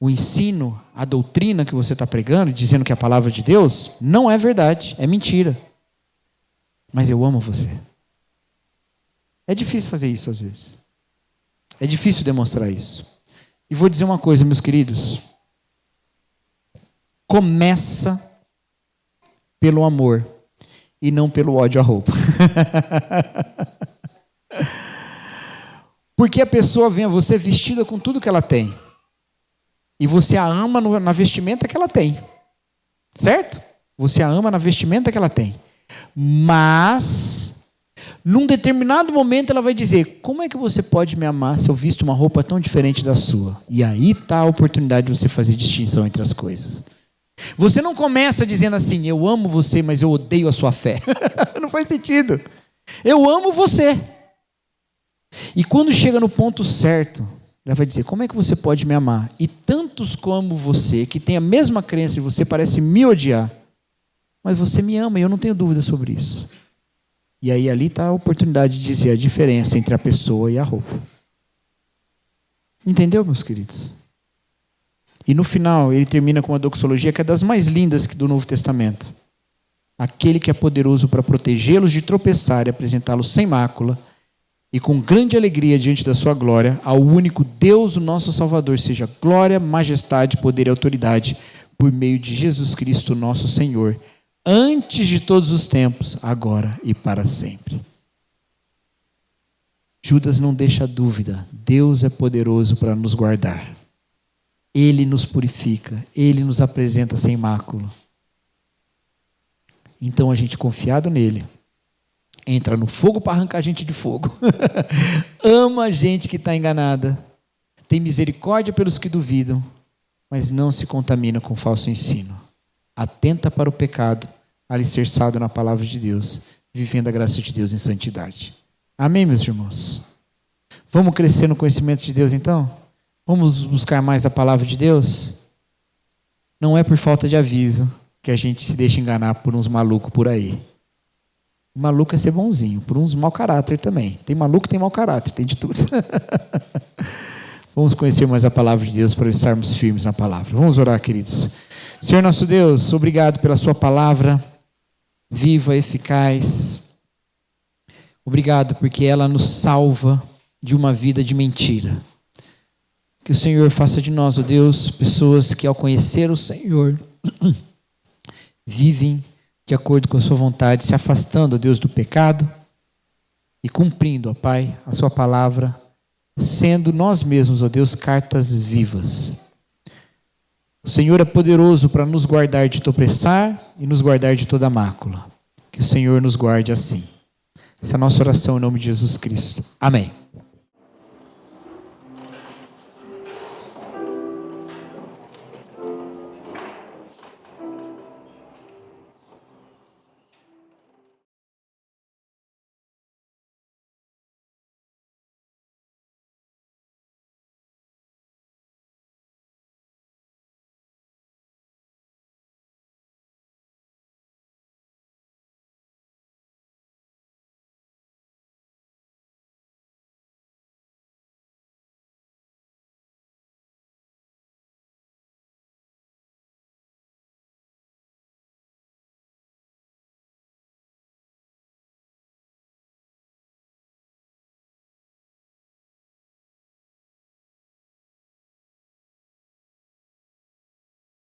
O ensino, a doutrina que você está pregando, dizendo que é a palavra de Deus, não é verdade, é mentira. Mas eu amo você. É difícil fazer isso às vezes. É difícil demonstrar isso. E vou dizer uma coisa, meus queridos. Começa pelo amor e não pelo ódio à roupa. Porque a pessoa vem a você vestida com tudo que ela tem. E você a ama na vestimenta que ela tem. Certo? Você a ama na vestimenta que ela tem. Mas, num determinado momento ela vai dizer, como é que você pode me amar se eu visto uma roupa tão diferente da sua? E aí está a oportunidade de você fazer distinção entre as coisas. Você não começa dizendo assim, eu amo você, mas eu odeio a sua fé. Não faz sentido. Eu amo você. E quando chega no ponto certo, ela vai dizer, como é que você pode me amar? E tantos como você, que tem a mesma crença de você, parece me odiar. Mas você me ama e eu não tenho dúvida sobre isso. E aí ali está a oportunidade de dizer a diferença entre a pessoa e a roupa. Entendeu, meus queridos? E no final ele termina com uma doxologia que é das mais lindas do Novo Testamento. Aquele que é poderoso para protegê-los de tropeçar e apresentá-los sem mácula e com grande alegria diante da sua glória, ao único Deus, o nosso Salvador, seja glória, majestade, poder e autoridade por meio de Jesus Cristo, nosso Senhor, antes de todos os tempos, agora e para sempre. Judas não deixa dúvida, Deus é poderoso para nos guardar. Ele nos purifica, Ele nos apresenta sem mácula. Então a gente confiado nele, entra no fogo para arrancar a gente de fogo. Ama a gente que está enganada, tem misericórdia pelos que duvidam, mas não se contamina com falso ensino. Atenta para o pecado, alicerçado na palavra de Deus, vivendo a graça de Deus em santidade. Amém, meus irmãos? Vamos crescer no conhecimento de Deus, então? Vamos buscar mais a palavra de Deus? Não é por falta de aviso que a gente se deixa enganar por uns malucos por aí. O maluco é ser bonzinho, por uns mau caráter também. Tem maluco que tem mau caráter, tem de tudo. Vamos conhecer mais a palavra de Deus para estarmos firmes na palavra. Vamos orar, queridos. Senhor nosso Deus, obrigado pela sua palavra viva, eficaz. Obrigado porque ela nos salva de uma vida de mentira. Que o Senhor faça de nós, ó Deus, pessoas que ao conhecer o Senhor vivem de acordo com a sua vontade, se afastando, ó Deus, do pecado e cumprindo, ó Pai, a sua palavra, sendo nós mesmos, ó Deus, cartas vivas. O Senhor é poderoso para nos guardar de tropeçar e nos guardar de toda mácula. Que o Senhor nos guarde assim. Essa é a nossa oração em nome de Jesus Cristo. Amém.